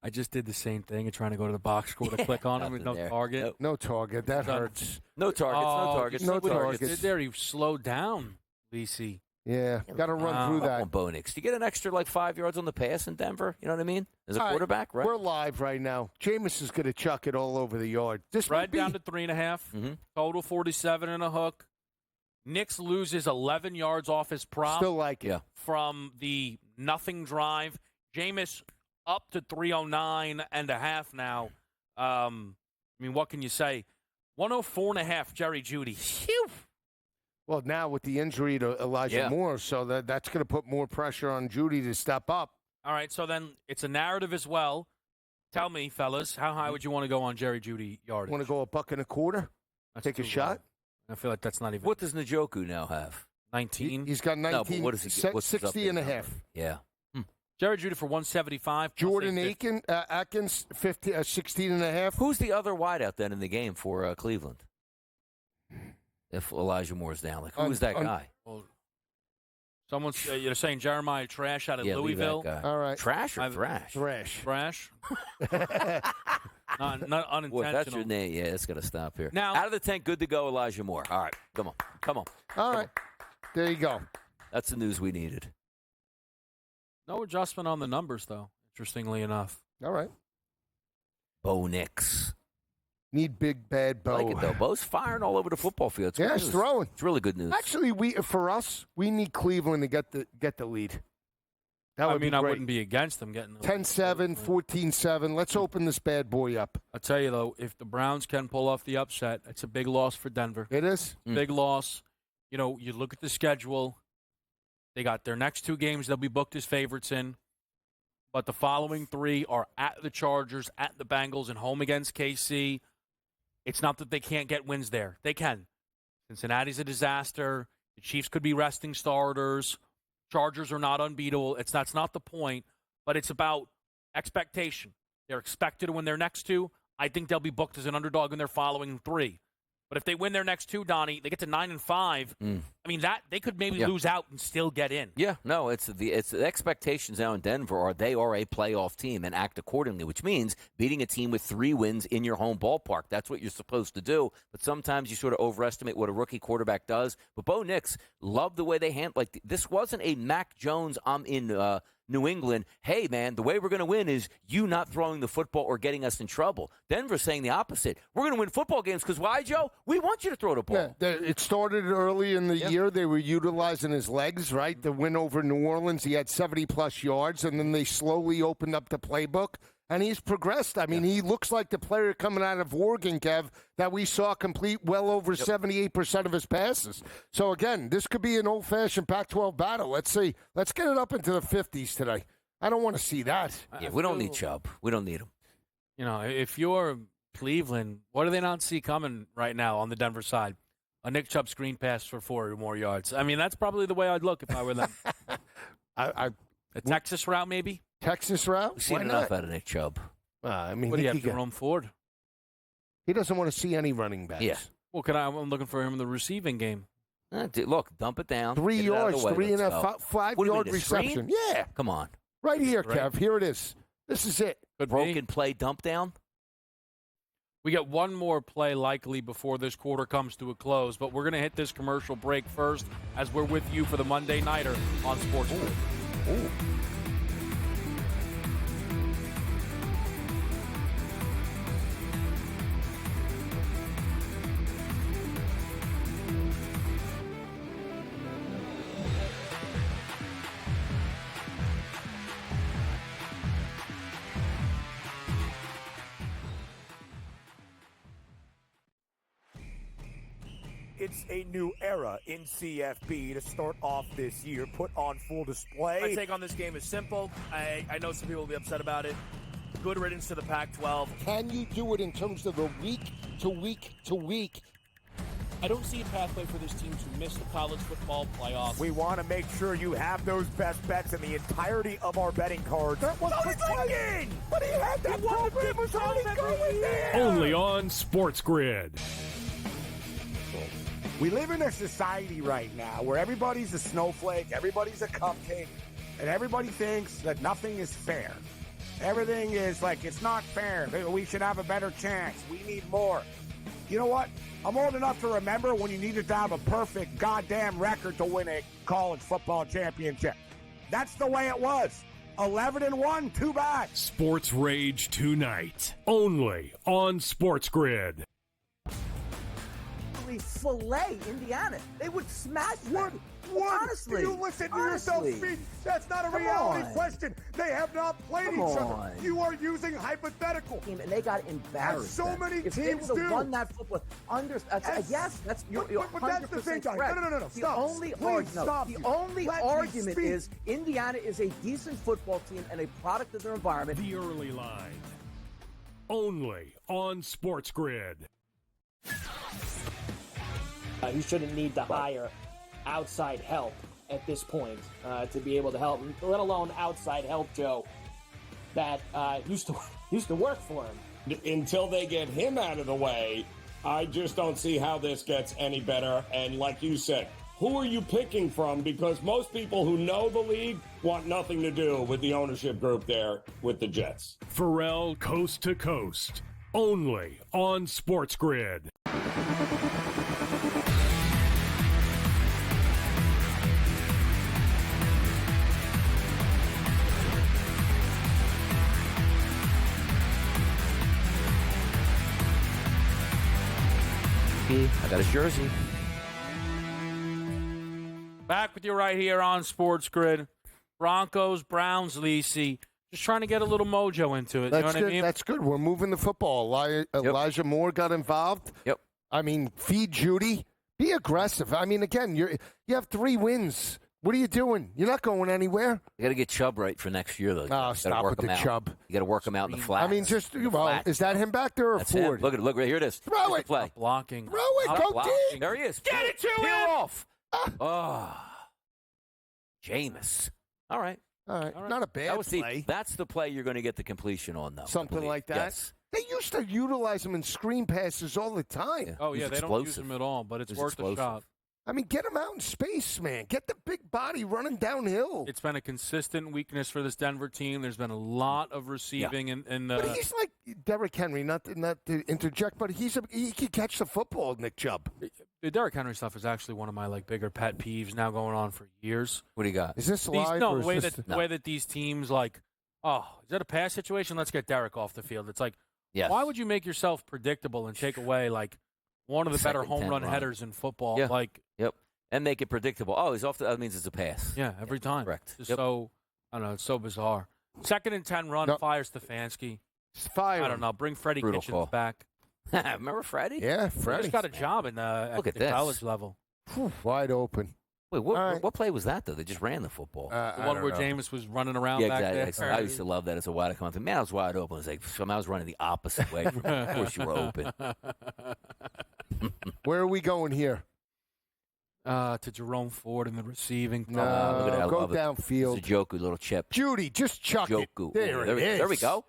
I just did the same thing and trying to go to the box score to click on him with no target. Nope. No target. That hurts. No targets. No targets. There he slowed down, VC. Yeah. Got to run through that. On Bo Nix. Do you get an extra 5 yards on the pass in Denver? You know what I mean? As a quarterback, right? We're live right now. Jameis is going to chuck it all over the yard. This right down to 3.5. Total 47 and a hook. Nix loses 11 yards off his prop. Still like it. From the nothing drive. Jameis up to 309.5 now. I mean, what can you say? 104.5, Jerry Jeudy. Phew. Well, now with the injury to Elijah Moore, so that's going to put more pressure on Jeudy to step up. All right, so then it's a narrative as well. Tell me, fellas, how high would you want to go on Jerry Jeudy yardage? Want to go $1.25? Take a shot? I feel like that's not even. What does Njoku now have? 19. He's got 19. No, but what does he get? What's 60 and a half. Yeah. Jerry Jeudy for 175. Jordan Atkins, 16 and a half. Who's the other wideout then in the game for Cleveland? If Elijah Moore's down, who's that guy? Well, Someone's you're saying Jeremiah Trash out of Louisville. Leave that guy. All right. Trash or thrash? Thrash. Not unintentional. Boy, that's your name. Yeah, it's got to stop here. Now, out of the 10, good to go, Elijah Moore. All right, come on. All right. There you go. That's the news we needed. No adjustment on the numbers, though, interestingly enough. All right. Bo Nix. Need big, bad Bo. I like it, though. Bo's firing all over the football field. It's yeah, good he's news. throwing. It's really good news. Actually, we need Cleveland to get the lead. That would be great. I wouldn't be against them getting the 10-7, 14-7. Let's open this bad boy up. I'll tell you, though, if the Browns can pull off the upset, it's a big loss for Denver. It is. Big loss. You know, you look at the schedule. They got their next 2 games they'll be booked as favorites in. But the following 3 are at the Chargers, at the Bengals, and home against KC. It's not that they can't get wins there. They can. Cincinnati's a disaster. The Chiefs could be resting starters. Chargers are not unbeatable. That's not the point, but it's about expectation. They're expected to win their next 2. I think they'll be booked as an underdog in their following 3. But if they win their next 2, Donnie, they get to 9-5. I mean, that they could maybe lose out and still get in. Yeah, no, it's the expectations now in Denver are they are a playoff team and act accordingly, which means beating a team with 3 wins in your home ballpark. That's what you're supposed to do. But sometimes you sort of overestimate what a rookie quarterback does. But Bo Nix, love the way they handle. Like this wasn't a Mac Jones. I'm in New England. Hey man, the way we're going to win is you not throwing the football or getting us in trouble. Denver's saying the opposite. We're going to win football games because why, Joe? We want you to throw the ball. Yeah, it started early in the year. They were utilizing his legs, right? The win over New Orleans, he had 70-plus yards, and then they slowly opened up the playbook, and he's progressed. I mean, he looks like the player coming out of Oregon, Kev, that we saw complete well over 78% of his passes. So, again, this could be an old-fashioned Pac-12 battle. Let's see. Let's get it up into the 50s today. I don't want to see that. Yeah, we don't need Chubb. We don't need him. You know, if you're Cleveland, what do they not see coming right now on the Denver side? A Nick Chubb screen pass for 4 or more yards. I mean, that's probably the way I'd look if I were them. A Texas route, maybe? Texas route? We've seen enough out of Nick Chubb. I mean, what do you have, Jerome Ford? He doesn't want to see any running backs. Yeah. Well, I'm looking for him in the receiving game. Look, dump it down. 3 yards, 3 and a 5-yard reception. Screen? Yeah. Come on. Right here, Kev. Here it is. This is it. Broken play dump down? We get one more play likely before this quarter comes to a close, but we're going to hit this commercial break first as we're with you for the Monday Nighter on Sports Grid. Ooh. It's a new era in CFB to start off this year, put on full display. My take on this game is simple. I know some people will be upset about it. Good riddance to the Pac-12. Can you do it in terms of a week to week to week? I don't see a pathway for this team to miss the college football playoff. We want to make sure you have those best bets in the entirety of our betting cards. That was thinking! But he had that program was already going there! Only on Sports Grid. We live in a society right now where everybody's a snowflake, everybody's a cupcake, and everybody thinks that nothing is fair. Everything is like, it's not fair. We should have a better chance. We need more. You know what? I'm old enough to remember when you needed to have a perfect goddamn record to win a college football championship. That's the way it was. 11-1, too bad. Sports Rage tonight, only on Sports Grid. Fillet Indiana. They would smash them. What? Honestly. You listen to yourself speak. That's not a reality question. They have not played each other. You are using hypothetical. And they got embarrassed. As so many if teams they would have do. won that football, yes, that's you're but that's the thing, 100% Johnny. correct. No. The Stop. only Let me argument speak. is Indiana is a decent football team and a product of their environment. The early line, only on Sports Grid. He shouldn't need to hire outside help at this point to be able to help him, let alone outside help, Joe, that used to work for him. Until they get him out of the way, I just don't see how this gets any better. And like you said, who are you picking from? Because most people who know the league want nothing to do with the ownership group there with the Jets. Pharrell Coast to Coast, only on Sports Grid. I got a jersey. Back with you right here on Sports Grid. Broncos, Browns, Lisi. Just trying to get a little mojo into it. That's you know what good. I mean? That's good. We're moving the football. Elijah Moore got involved. Yep. I mean, feed Judy. Be aggressive. I mean, again, you have 3 wins. What are you doing? You're not going anywhere. You got to get Chubb right for next year, though. Oh, stop with the Chubb. You got to work him out in the flats. I mean, is that him back there or That's Ford? him. Look right here. It is. Throw Here's it. the play. Blocking. Throw it. Go Blocking. deep. There he is. Get it to Peel him. off. Oh, Jameis. All right. All right. Not a bad play. That's the play you're going to get the completion on, though. Something like that. Yes. They used to utilize him in screen passes all the time. Yeah. Oh, He's yeah, they don't use explosive. him at all, but it's He's worth explosive. a shot. I mean, get him out in space, man. Get the big body running downhill. It's been a consistent weakness for this Denver team. There's been a lot of receiving in the. But he's like Derrick Henry, not to interject, but he can catch the football, Nick Chubb. The Derrick Henry stuff is actually one of my bigger pet peeves now going on for years. What do you got? Is this live? No, or the is way this the way that these teams is that a pass situation? Let's get Derrick off the field. It's like, Yes. why would you make yourself predictable and take away one of the better Second home 10 run run. headers in football? Yeah. Yep. And make it predictable. Oh, he's off. That means it's a pass. Yeah, every time. Correct. Just Yep. so I don't know. It's so bizarre. 2nd and 10 run, fire Stefanski. Fire. I don't know. Bring Freddie Brutal Kitchens call. back. Remember Freddie? Yeah, He Freddie. just got a job at Look at the this. college level. Wide open. Wait, All right. what play was that, though? They just ran the football. The I one don't where know. Jameis was running around Yeah, back exactly. there. I used to love that as a wide open. Man, I was wide open. I was like, I was running the opposite way. Of course you were open. Where are we going here? To Jerome Ford in the receiving. No, look at that. I go love it. downfield. It's a Joku little chip. Judy, just chuck it. Joku. There it is. There we go.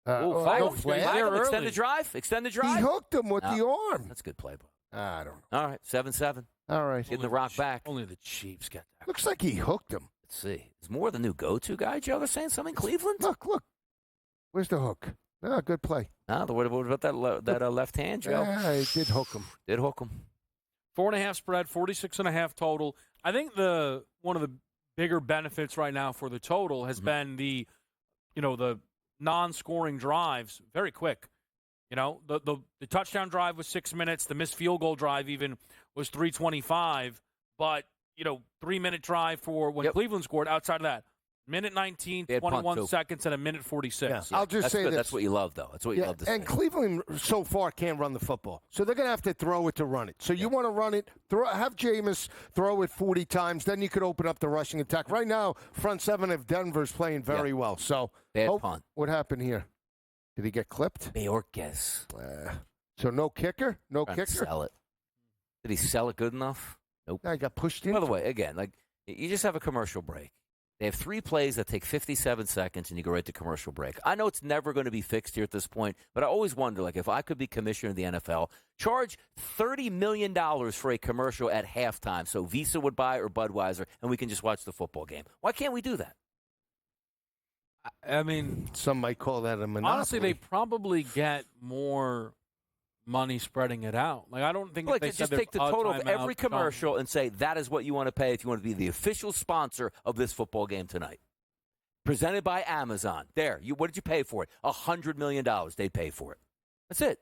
Oh, Flag no him. flag. Flag him. Early. Extend the drive. Extend the He drive. hooked him with No. the arm. That's a good play, bro. I don't know. All right, 7-7. All right. Getting the rock back. Only the Chiefs get that. Looks like he hooked him. Let's see. Is Moore the new go-to guy, Joe? They're saying something in Cleveland? Look. Where's the hook? Ah, good play. No, what about that left hand, Joe? Yeah, he did hook him. Did hook him. 4.5 spread, 46.5 total. I think one of the bigger benefits right now for the total has been the non-scoring drives very quick. The touchdown drive was 6 minutes. The missed field goal drive even was 3:25. But 3-minute drive for when Cleveland scored. Outside of that, minute 19, They had punt, 21 too. seconds, and a minute 46. I'll just That's say good. this. That's what you love, though. That's what you love to see. And Cleveland so far can't run the football, so they're going to have to throw it to run it. So you want to run it, have Jameis throw it 40 times, then you could open up the rushing attack. Right now, front seven of Denver's playing very well. So Bad punt. What happened here? Did he get clipped? Mayorkas. So no kicker? No Trying to kicker? sell it. Did he sell it good enough? Nope. I got pushed in. By the way, again, you just have a commercial break. They have 3 plays that take 57 seconds, and you go right to commercial break. I know it's never going to be fixed here at this point, but I always wonder, if I could be commissioner of the NFL, charge $30 million for a commercial at halftime so Visa would buy or Budweiser, and we can just watch the football game. Why can't we do that? I mean, some might call that a monopoly. Honestly, they probably get more money spreading it out. I don't think if they just said take the there's total odd of timeout, every commercial and say that is what you want to pay if you want to be the official sponsor of this football game tonight. Presented by Amazon. There, what did you pay for it? $100 million. They'd pay for it. That's it.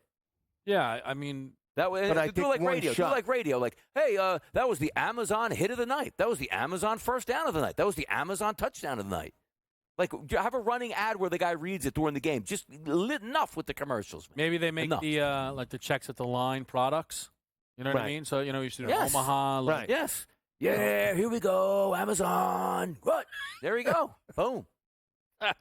Yeah, I mean, that way. But I Do think like one radio. shot- Do like radio. Hey, that was the Amazon hit of the night. That was the Amazon first down of the night. That was the Amazon touchdown of the night. Have a running ad where the guy reads it during the game. Just enough with the commercials. Man. Maybe they make Enough. the checks at the line products. You know what I Right. mean? So you should do Yes. Omaha. Right. Yes. Yeah, here we go. Amazon. What? There you go. Boom. Dak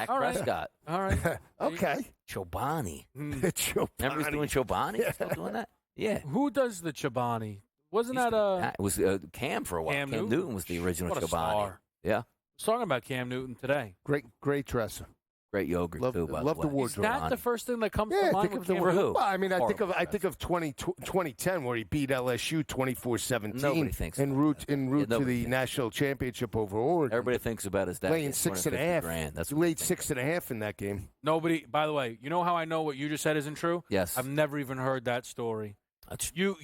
All right. Prescott. All right. Okay. Chobani. It's your Remember he's doing Chobani? He's still doing that? Yeah. Who does the Chobani? Wasn't that It was Cam for a while. Cam Cam Newton? Newton was the original What a Chobani. star. Yeah. I was talking about Cam Newton today. Great dresser. Great yogurt, too, by love the the way. wardrobe. Is that the first thing that comes Yeah, to mind? think of with the Cam For Newton? who? Well, I mean, I think Horrible. of 2010 where he beat LSU 24-17 Nobody thinks en route to nobody the thinks. national championship over Oregon. Everybody thinks about his dad. laying 6.5. $grand. That's He what laid they think. 6.5 in that game. Nobody. By the way, you know how I know what you just said isn't true? Yes. I've never even heard that story. That's You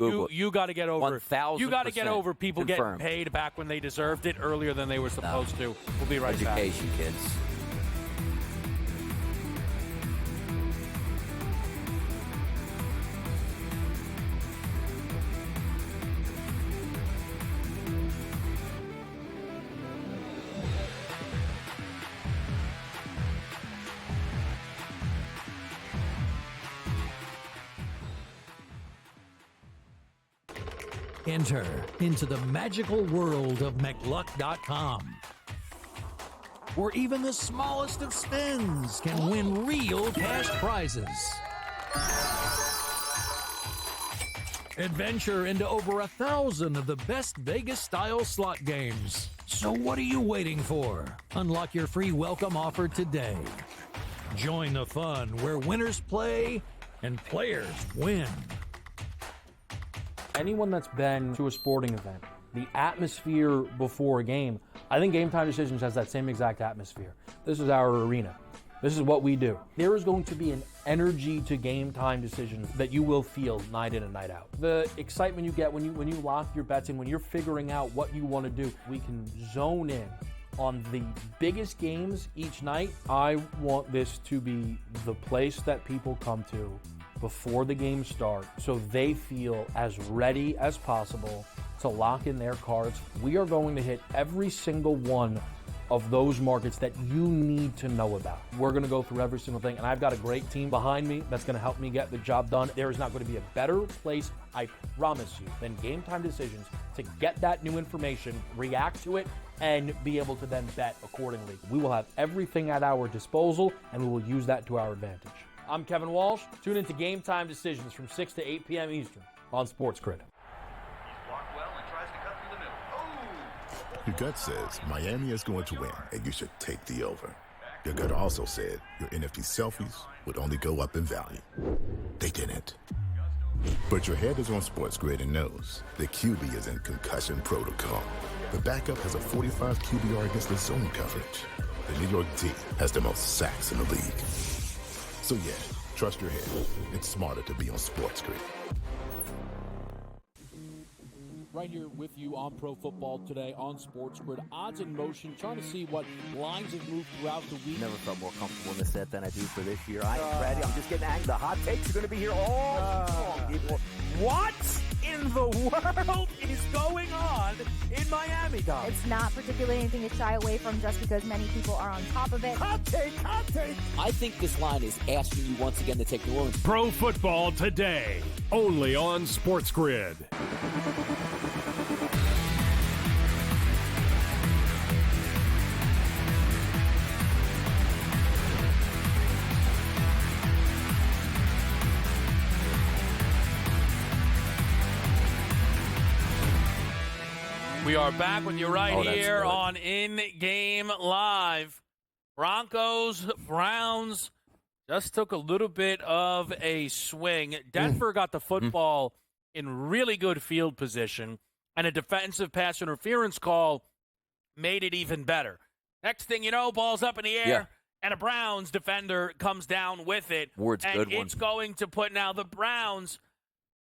got to get over 1,000% You got to get over people confirmed. getting paid back when they deserved it earlier than they were supposed to. We'll be right back. Education, kids. Enter into the magical world of McLuck.com, where even the smallest of spins can win real cash prizes. Adventure into over 1,000 of the best Vegas-style slot games. So what are you waiting for? Unlock your free welcome offer today. Join the fun where winners play and players win. Anyone that's been to a sporting event, the atmosphere before a game, I think Game Time Decisions has that same exact atmosphere. This is our arena. This is what we do. There is going to be an energy to Game Time Decisions that you will feel night in and night out. The excitement you get when you lock your bets in, when you're figuring out what you want to do, we can zone in on the biggest games each night. I want this to be the place that people come to before the games start so they feel as ready as possible to lock in their cards. We are going to hit every single one of those markets that you need to know about. We're going to go through every single thing, and I've got a great team behind me that's going to help me get the job done. There is not going to be a better place, I promise you, than Game Time Decisions to get that new information, react to it, and be able to then bet accordingly. We will have everything at our disposal, and we will use that to our advantage. I'm Kevin Walsh. Tune into Game Time Decisions from 6 to 8 p.m. Eastern on Sports Grid. Your gut says Miami is going to win, and you should take the over. Your gut also said your NFT selfies would only go up in value. They didn't. But your head is on Sports Grid and knows the QB is in concussion protocol. The backup has a 45 QBR against the zone coverage. The New York D has the most sacks in the league. So yeah, trust your head. It's smarter to be on Sports Grid. Right here with you on Pro Football Today on Sports Grid. Odds in motion, trying to see what lines have moved throughout the week. Never felt more comfortable in this set than I do for this year. I am ready. I'm just getting angry. The hot takes are going to be here all long, people. What in the world is going on in Miami, Dom? It's not particularly anything to shy away from just because many people are on top of it. Hot take, hot take. I think this line is asking you once again to take New Orleans. Pro Football Today, only on Sports Grid. We are back with you right Oh, that's here good. on In Game Live. Broncos, Browns just took a little bit of a swing. Denver got the football in really good field position, and a defensive pass interference call made it even better. Next thing you know, ball's up in the air, Yeah. and a Browns defender comes down with it. Ward's and good one. it's going to put now the Browns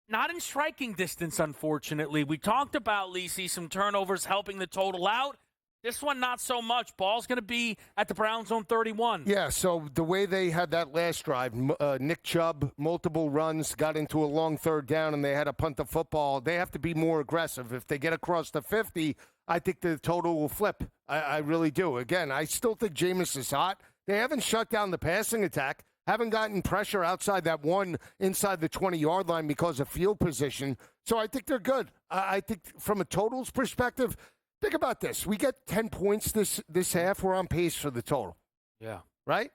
not in striking distance, unfortunately. We talked about, Lisi, some turnovers helping the total out. This one, not so much. Ball's going to be at the Browns' own 31. Yeah, so the way they had that last drive, Nick Chubb, multiple runs, got into a long third down, and they had to punt the football. They have to be more aggressive. If they get across the 50, I think the total will flip. I really do. Again, I still think Jameis is hot. They haven't shut down the passing attack. Haven't gotten pressure outside that one inside the 20-yard line because of field position. So I think they're good. I think from a totals perspective, think about this. We get 10 points this half. We're on pace for the total. Yeah. Right?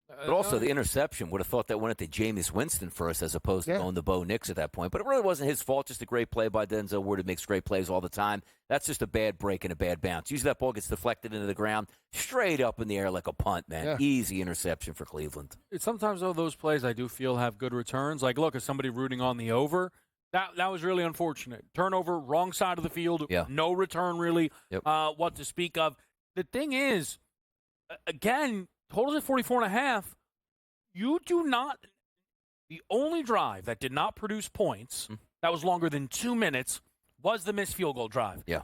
But also the interception, would have thought that went to Jameis Winston first as opposed to going to Bo Nix at that point. But it really wasn't his fault, just a great play by Denzel Ward, who makes great plays all the time. That's just a bad break and a bad bounce. Usually that ball gets deflected into the ground, straight up in the air like a punt, man. Yeah. Easy interception for Cleveland. Sometimes, though, those plays I do feel have good returns. Like, look, as somebody rooting on the over, that was really unfortunate. Turnover, wrong side of the field, no return really what to speak of. The thing is, again, totals at 44.5. You do not – the only drive that did not produce points that was longer than 2 minutes was the missed field goal drive. Yeah.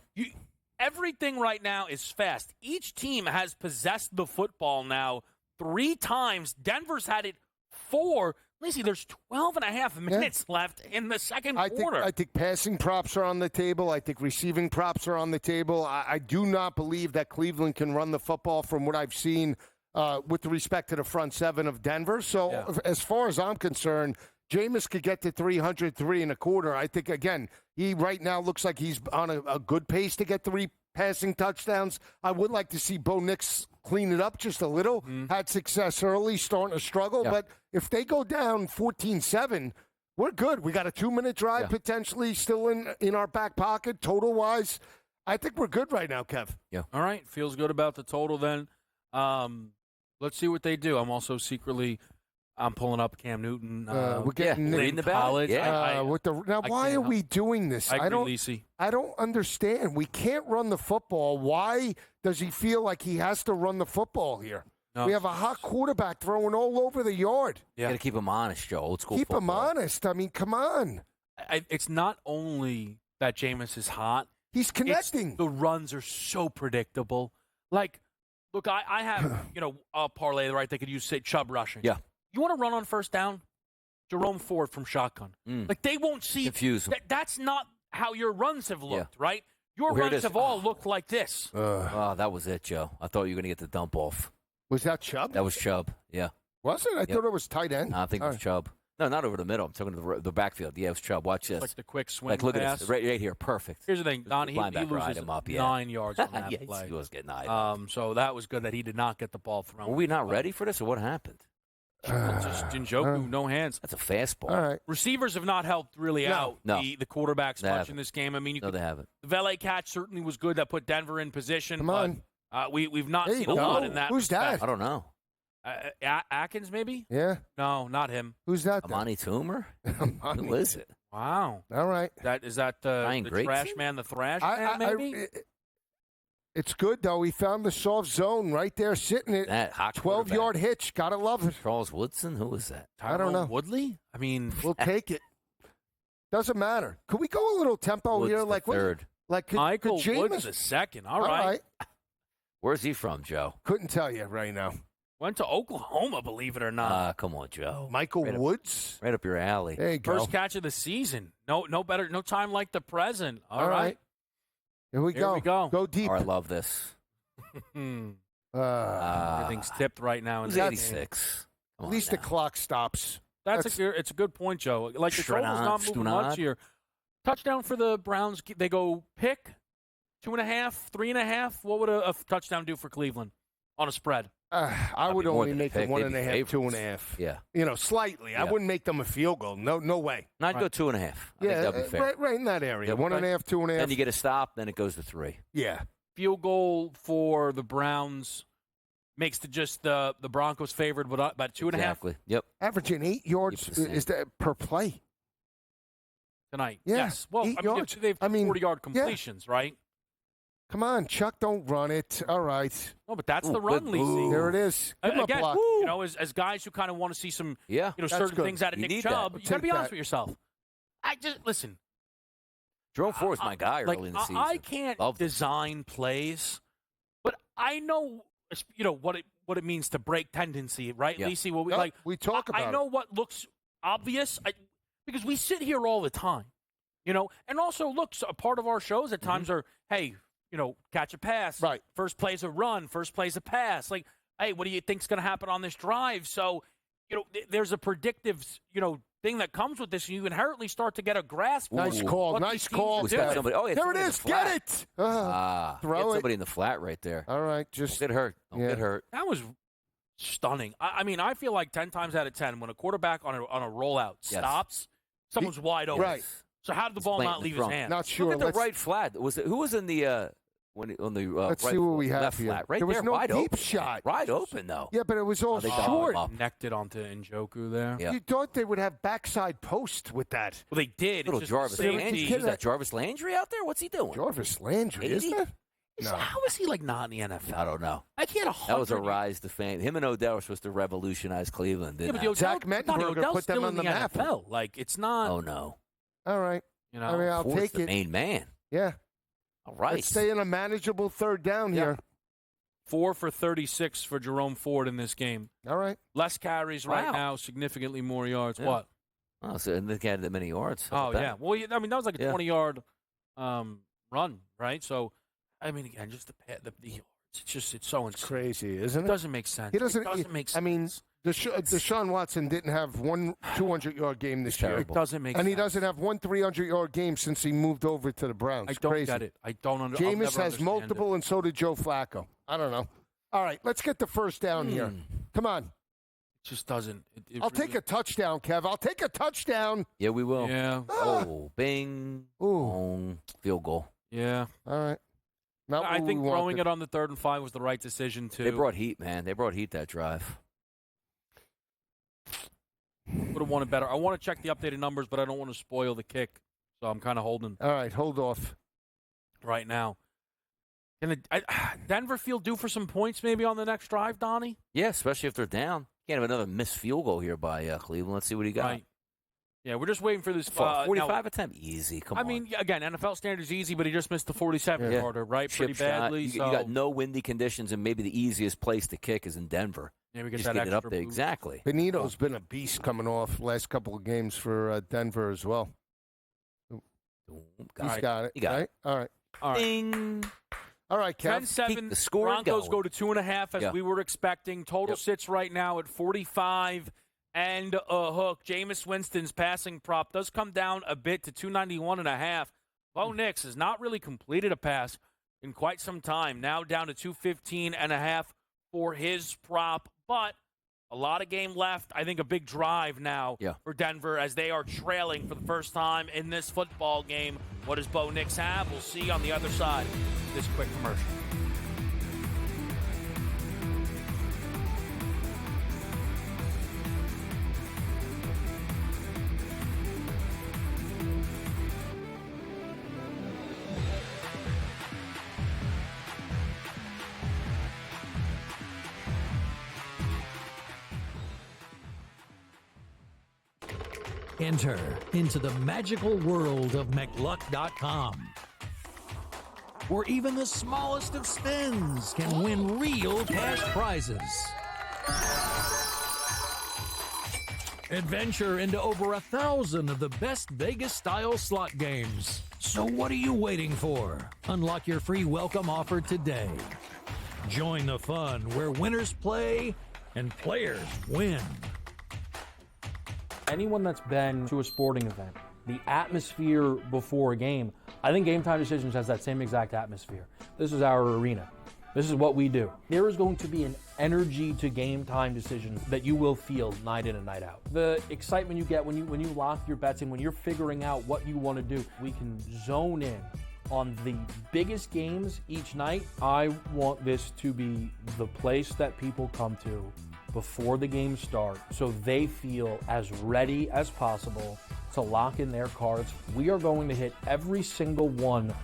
Everything right now is fast. Each team has possessed the football now 3 times. Denver's had it 4. Lacey, there's 12 and a half minutes left in the second quarter. I think passing props are on the table. I think receiving props are on the table. I do not believe that Cleveland can run the football from what I've seen with respect to the front seven of Denver. So as far as I'm concerned, Jameis could get to 303 and a quarter. I think, again, he right now looks like he's on a good pace to get 3 passing touchdowns. I would like to see Bo Nix clean it up just a little. Had success early, starting to struggle. But if they go down 14-7, we're good. We got a 2-minute drive potentially still in our back pocket total-wise. I think we're good right now, Kev. Yeah. All right. Feels good about the total then. Let's see what they do. I'm also secretly I'm pulling up Cam Newton. We're getting in the college. Why are we doing this? I don't understand. We can't run the football. Why does he feel like he has to run the football here? No. We have a hot quarterback throwing all over the yard. You got to keep him honest, Joe. Old school Keep football. him honest. I mean, come on. It's not only that Jameis is hot. He's connecting. The runs are so predictable. Like, look, I have, a parlay, right? They could use, say, Chubb rushing. Yeah. You want to run on first down? Jerome Ford from shotgun. Like, they won't see. Confuse them. That's not how your runs have looked, right? Your runs have all looked like this. That was it, Joe. I thought you were going to get the dump off. Was that Chubb? That was Chubb, yeah. Was it? I thought it was tight end. No, I think it was Chubb. No, not over the middle. I'm talking to the backfield. Yeah, it was Chubb. Watch this. Like the quick swing look pass. at this. Right here. Perfect. Here's the thing, Don. He loses him up, 9 yards on that yeah, play. He was getting eyed. So that was good that he did not get the ball thrown. Were we not ready for this, or what happened? Just Njoku, no hands. That's a fastball. All right. Receivers have not helped really out the quarterbacks much in this game. I mean, they haven't. The valet catch certainly was good. That put Denver in position. Come on. We've not seen a lot in that. Who's respect. that? I don't know. Atkins, maybe? Yeah. No, not him. Who's that? Amani Toomer? Who is it? Wow. All right. Is that the trash man, the thrash man, maybe? It's good, though. He found the soft zone right there, sitting at that 12-yard hitch. Gotta love it. Charles Woodson? Who was that? I don't know. Woodley? I mean, we'll take it. Doesn't matter. Could we go a little tempo Woods here? the Like third. Michael could Woods the second. All right. Where's he from, Joe? Couldn't tell you right now. Went to Oklahoma, believe it or not. Come on, Joe. Michael Woods? Right up your alley. There you go. First catch of the season. No better, no time like the present. All right. Here we go. Go deep. Oh, I love this. Everything's tipped right now. Who's 86? At least the clock stops. It's a good point, Joe. Like the total's not moving much here. Touchdown for the Browns. They go pick 2.5, 3.5. What would a touchdown do for Cleveland on a spread? I would only make them 1.5, 2.5. Yeah. Slightly. Yeah. I wouldn't make them a field goal. No way. I'd go 2.5. I think that'd be fair. Right in that area. 1.5, 2.5. Then you get a stop, then it goes to 3. Yeah. Field goal for the Browns makes the Broncos favored, but about 2.5. Exactly. Yep. Averaging 8 yards is that per play tonight. Yeah. Yes. Well, 8 yards. they have 40-yard completions, right? Come on, Chuck, don't run it. All right. No, but that's the run, Lacey. There it is. Give him a Again, block. as guys who kind of want to see some, that's certain good. things out of You Nick need Chubb, that. you got to be Take honest that. with yourself. Listen. Jerome Ford is my guy early in the season. I can't design plays, but I know, what it means to break tendency, right, Yeah. Lacey? We talk about I know what looks obvious because we sit here all the time, and also, look, a part of our shows at times are, hey, catch a pass. Right. First play's a run. First play's a pass. Like, hey, what do you think's going to happen on this drive? So, there's a predictive, thing that comes with this. You inherently start to get a grasp. Nice call. Nice call. There it is. Get it. Throw Throw get it. somebody in the flat right there. All right. Just Don't get hurt. Don't get hurt. That was stunning. I mean, I feel like 10 times out of 10, when a quarterback on a rollout stops, someone's wide open. Right. So how did the ball not leave his hand? Not sure. Look at the right flat. Who was in the let's right see what we have left here. flat? Right there was there, no wide deep open, shot. Wide open though. Yeah, but it was all short. Necked it onto Njoku there. Yeah. You thought they would have backside post with that. Well, they did. Little It's just Jarvis safety. Landry. Is that Jarvis Landry out there? What's he doing? Jarvis Landry, 80? isn't it? So how is he like not in the NFL? I don't know. Like he had 100. That was a rise to fame. Him and Odell were supposed to revolutionize Cleveland. Yeah, Didn't but they? Odell, Zach Mettenberger Odell's put them still on in the map. NFL. Like it's not. Oh no. All right. You know, I mean, I'll Ford's take the it. main man. Yeah. All right. Let's stay in a manageable third down here. 4 for 36 for Jerome Ford in this game. All right. Less carries right Wow. now, significantly more yards. Yeah. What? Oh, so they had that many yards. How Oh, about yeah. that? Well, I mean, that was like a Yeah. 20-yard run, right? So, I mean, again, just the yards. It's so insane. Crazy, isn't It it? doesn't make sense. He doesn't. It doesn't make sense. I mean, Deshaun Watson didn't have one 200-yard game this year. It doesn't make And sense. he doesn't have one 300-yard game since he moved over to the Browns. I don't Crazy. get it. I don't understand. Jameis has multiple, and so did Joe Flacco. I don't know. All right, let's get the first down here. Come on. It just doesn't. I'll take a touchdown, Kev. I'll take a touchdown. Yeah, we will. Yeah. Oh, bing. Boom. Field goal. Yeah. All right. Not I what think we throwing wanted. it on the 3rd and 5 was the right decision, too. They brought heat, man. They brought heat that drive. Would have wanted better. I want to check the updated numbers, but I don't want to spoil the kick. So I'm kind of holding All right, hold off. right now. Can Denver feel due for some points maybe on the next drive, Donnie? Yeah, especially if they're down. Can't have another missed field goal here by Cleveland. Let's see what he got. Right. Yeah, we're just waiting for this. 45 now, attempt, easy. Come I on. mean, again, NFL standards easy, but he just missed the 47-yarder, right? Chip Pretty shot. badly. You got no windy conditions, and maybe the easiest place to kick is in Denver. Yeah, we get Just that get it up extra there. boost. Exactly. Benito's been a beast coming off last couple of games for Denver as well. He's got it. You got right? it. All right. All right. Ding. All right, Kev. 10-7. Keep the score Broncos going. go to 2.5 as Yeah. we were expecting. Total Yep. sits right now at 45 and a hook. Jameis Winston's passing prop does come down a bit to 291.5. Bo Nix has not really completed a pass in quite some time. Now down to 215.5 for his prop, but a lot of game left. I think a big drive now for Denver as they are trailing for the first time in this football game. What does Bo Nix have? We'll see on the other side of this quick commercial. Enter into the magical world of McLuck.com, where even the smallest of spins can win real cash prizes. Adventure into over 1,000 of the best Vegas-style slot games. So what are you waiting for? Unlock your free welcome offer today. Join the fun where winners play and players win. Anyone that's been to a sporting event, the atmosphere before a game, I think Game Time Decisions has that same exact atmosphere. This is our arena. This is what we do. There is going to be an energy to Game Time Decisions that you will feel night in and night out. The excitement you get when you lock your bets in, when you're figuring out what you want to do, we can zone in on the biggest games each night. I want this to be the place that people come to before the games start so they feel as ready as possible to lock in their cards. We are going to hit every single one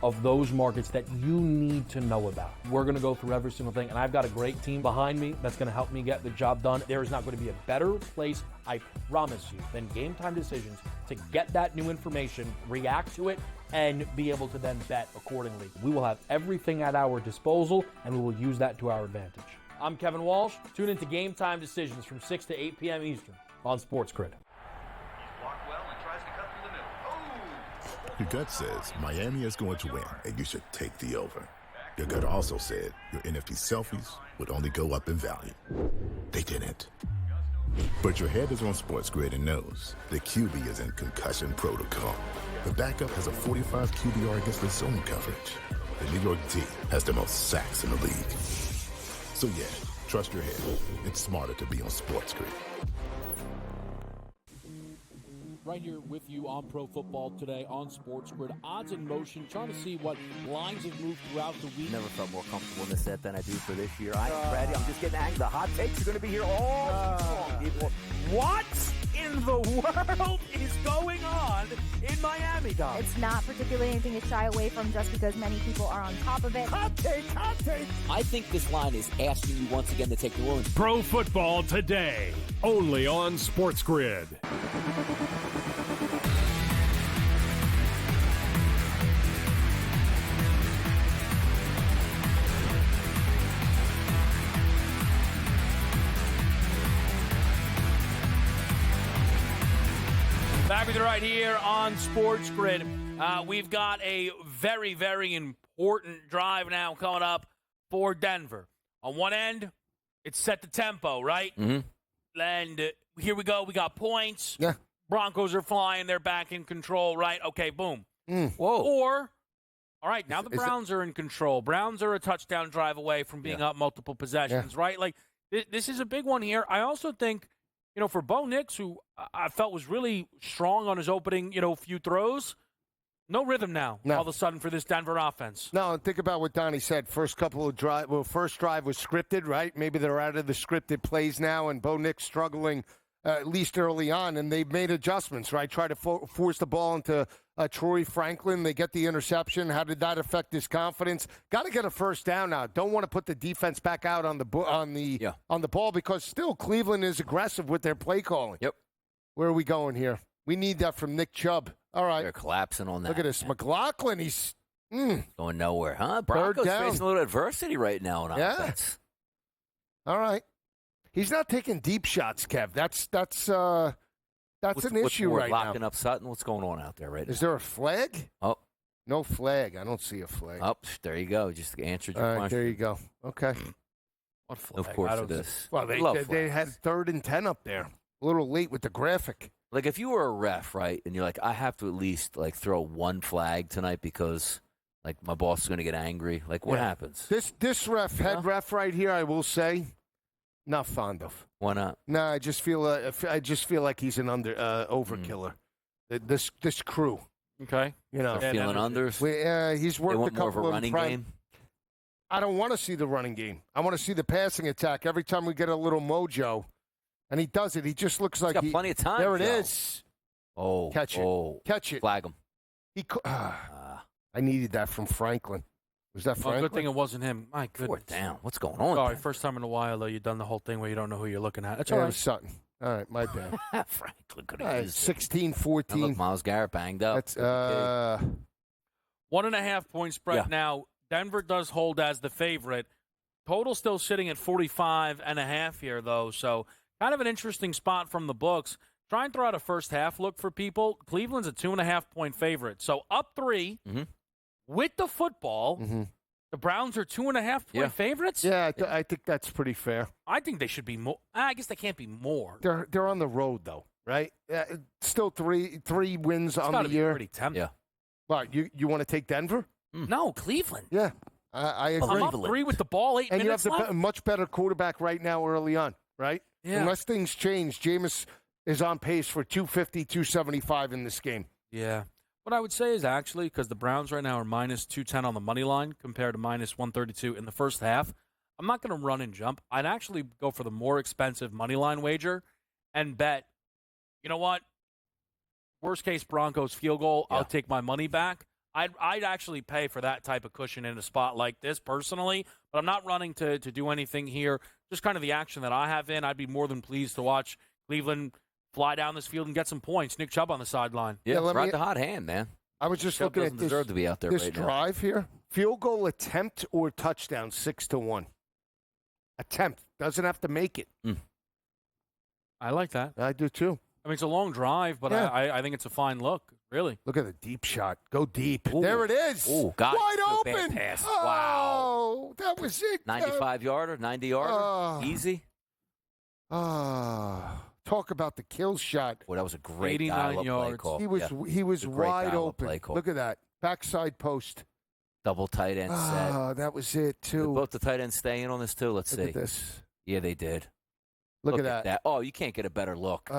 of those markets that you need to know about. We're going to go through every single thing, and I've got a great team behind me that's going to help me get the job done. There is not going to be a better place, I promise you, than Game Time Decisions to get that new information, react to it, and be able to then bet accordingly. We will have everything at our disposal, and we will use that to our advantage. I'm Kevin Walsh. Tune into Game Time Decisions from 6 to 8 p.m. Eastern on Sports Grid. Your gut says Miami is going to win, and you should take the over. Your gut also said your NFT selfies would only go up in value. They didn't. But your head is on Sports Grid and knows the QB is in concussion protocol. The backup has a 45 QBR against the zone coverage. The New York D has the most sacks in the league. So yeah, Trust your head. It's smarter to be on Sports Grid. Right here with you on Pro Football Today on Sports Grid. Odds in motion, trying to see what lines have moved throughout the week. Never felt more comfortable in this set than I do for this year. I am ready. I'm just getting angry. The hot takes are going to be here all long, people. What in the world is going on in Miami, Dom? It's not particularly anything to shy away from just because many people are on top of it. Hot take, hot take. I think this line is asking you once again to take New Orleans. Pro Football Today, only on Sports Grid. Back with you right here on Sports Grid. We've got a very, very important drive now coming up for Denver. On one end, it's set the tempo, right? Mm-hmm. And here we go. We got points. Yeah. Broncos are flying. They're back in control, right? Okay, boom. Whoa. Or, all right, now the Browns are in control. Browns are a touchdown drive away from being up multiple possessions, right? Like, this is a big one here. I also think, for Bo Nix, who I felt was really strong on his opening, few throws, no rhythm now all of a sudden for this Denver offense. No, and think about what Donnie said. First drive was scripted, right? Maybe they're out of the scripted plays now, and Bo Nix struggling at least early on, and they've made adjustments, right? Try to force the ball into Troy Franklin. They get the interception. How did that affect his confidence? Got to get a first down now. Don't want to put the defense back out on the ball because still Cleveland is aggressive with their play calling. Yep. Where are we going here? We need that from Nick Chubb. All right. They're collapsing on that. Look at this. McLaughlin, he's going nowhere, huh? Broncos facing a little adversity right now on offense. All right. He's not taking deep shots, Kev. That's an issue right now. Locking up Sutton. What's going on out there right now? Is there a flag? Oh. No flag. I don't see a flag. Oh, there you go. Just answered your All right, question. there you go. Okay. What flag? Of course it is. Well, they had 3rd and 10 up there. A little late with the graphic. Like, if you were a ref, right, and you're like, I have to at least, throw one flag tonight because, my boss is going to get angry. What happens? This head ref right here, I will say, not fond of. Why not? No, I just feel like he's an overkiller. This crew. Okay. They're feeling unders. He's worked they want a more of a couple running game. I don't want to see the running game. I want to see the passing attack. Every time we get a little mojo, and he does it, he just looks like he's got plenty of time. There it is. Oh, catch it! Catch it! Flag him. I needed that from Franklin. Was that Franklin? Good thing it wasn't him. My goodness. 4th down. What's going on? Sorry, first time in a while, though, you've done the whole thing where you don't know who you're looking at. That's all It right. was Sutton. All right, my bad. Franklin could have used 16-14. it. Look, Myles Garrett banged up. That's 1.5 point spread now. Denver does hold as the favorite. Total still sitting at 45.5 here, though. So kind of an interesting spot from the books. Try and throw out a first half look for people. Cleveland's a 2.5 point favorite. So up 3 with the football. The Browns are 2.5 point favorites? Yeah, I think that's pretty fair. I think they should be more. I guess they can't be more. They're on the road, though, right? Still three wins on the year. Pretty tempting. Yeah. What, you want to take Denver? No, Cleveland. Yeah, I agree. I'm up 3 with the ball, 8 and minutes you have left. a much better quarterback right now early on, right? Yeah. Unless things change, Jameis is on pace for 250, 275 in this game. Yeah. What I would say is actually, because the Browns right now are minus 210 on the money line compared to minus 132 in the first half, I'm not going to run and jump. I'd actually go for the more expensive money line wager and bet, you know what? Worst case Broncos field goal, I'll take my money back. I'd actually pay for that type of cushion in a spot like this personally, but I'm not running to do anything here. Just kind of the action that I have in. I'd be more than pleased to watch Cleveland fly down this field and get some points. Nick Chubb on the sideline. Yeah, ride the hot hand, man. I was just Chubb looking doesn't at this, deserve to be out there this right now. drive here. Field goal attempt or touchdown, 6-1. Attempt. Doesn't have to make it. I like that. I do too. I mean, it's a long drive, but I think it's a fine look, really. Look at the deep shot. Go deep. Ooh. There it is. Ooh, got Wide it. Good open. pass. Oh, Wow. That was it. 95-yarder, 90-yarder. Easy. Talk about the kill shot. Boy, that was a great 89 dial-up yards. play call. He was It a great wide dial-up open. play call. Look at that. Backside post. Double tight end set. That was it, too. Both the tight ends staying on this, too. Let's Look see. at this. Yeah, they did. Look at that. Oh, you can't get a better look.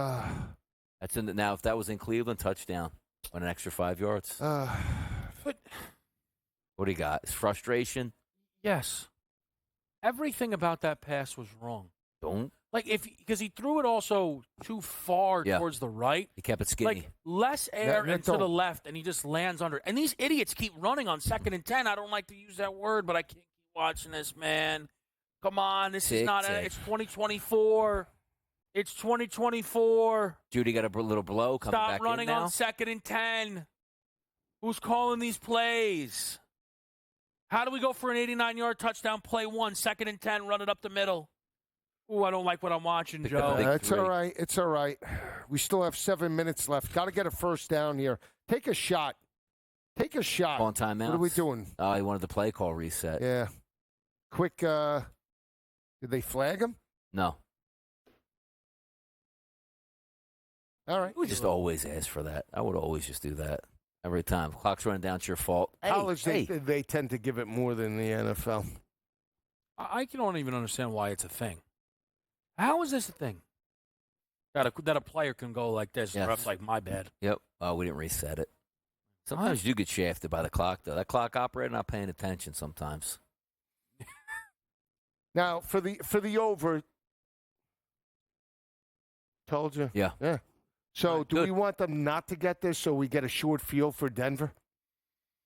That's in now. If that was in Cleveland, touchdown on an extra 5 yards. But what do you got? It's frustration. yes, everything about that pass was wrong. Don't. Like because he threw it also too far towards the right. He kept it skinny. Like less air and to the left, and he just lands under. And these idiots keep running on 2nd and 10. I don't like to use that word, but I can't keep watching this, man. Come on, this is not. It's 2024. It's 2024. Judy got a little blow coming back in now. Stop running on 2nd and 10. Who's calling these plays? How do we go for an 89-yard touchdown play 1, 2nd and 10, run it up the middle? Ooh, I don't like what I'm watching, Joe. It's all right. It's all right. We still have 7 minutes left. Got to get a first down here. Take a shot. Take a shot. On timeout. What are we doing? Oh, he wanted the play call reset. Yeah. Quick. Did they flag him? No. All right. We just always ask for that. I would always just do that every time. Clock's running down. It's your fault. College, they tend to give it more than the NFL. I don't even understand why it's a thing. How is this a thing? That a player can go like this. Yes. Ref's like, my bad. Yep. Oh, we didn't reset it. Sometimes you get shafted by the clock, though. That clock operator not paying attention sometimes. Now, for the over, told you. Yeah. Yeah. So, Right, do good. we want them not to get this so we get a short field for Denver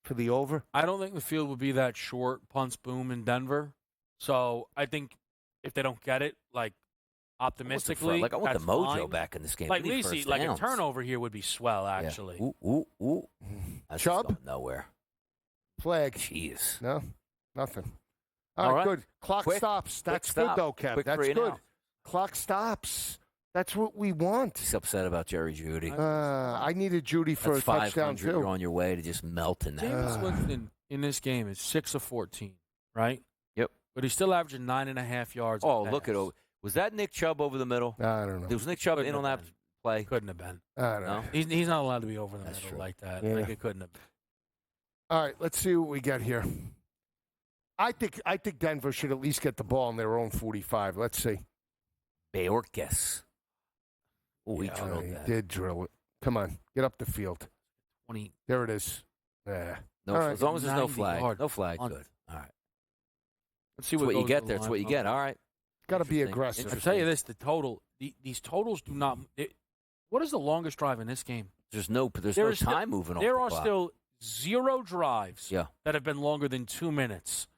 for the over? I don't think the field would be that short, punts boom in Denver. So I think if they don't get it, like optimistically, I want the that's mojo fine. back in this game. Like We need Lisi, first like a downs. turnover here would be swell, actually. Yeah. Ooh. That's just Chubb? going nowhere. Flag. Jeez. No? Nothing. All right. Good. Clock Quick- stops. quick That's stop. good, though, Kev. Quick That's 3 and good. out. Clock stops. That's what we want. He's upset about Jerry Judy. I needed Judy for That's a touchdown, 500. too. You're on your way to just melting that. Jameis Winston in this game is 6 of 14, right? Yep. But he's still averaging 9.5 yards. a Oh, pass. look at it. Was that Nick Chubb over the middle? I don't know. Was Nick Chubb Couldn't in on have that been. play? Couldn't have been. I don't know. No? He's not allowed to be over the That's middle true. like that. Yeah. Like it couldn't have been. All right, let's see what we got here. I think Denver should at least get the ball in their own 45. Let's see. Bajorquez. Oh, he Yeah, drilled he that. did drill it. Come on, get up the field. 20. There it is. Yeah. No, All right. as long as there's no 90 flag. yard No flag, punt. good. All right. Let's see That's what you goes get to there. the That's what you line. get. All right. Got to be Interesting. aggressive. I tell you this: the total, these totals do not. What is the longest drive in this game? There's no There time is still- moving off There the are clock. still 0 drives Yeah. that have been longer than 2 minutes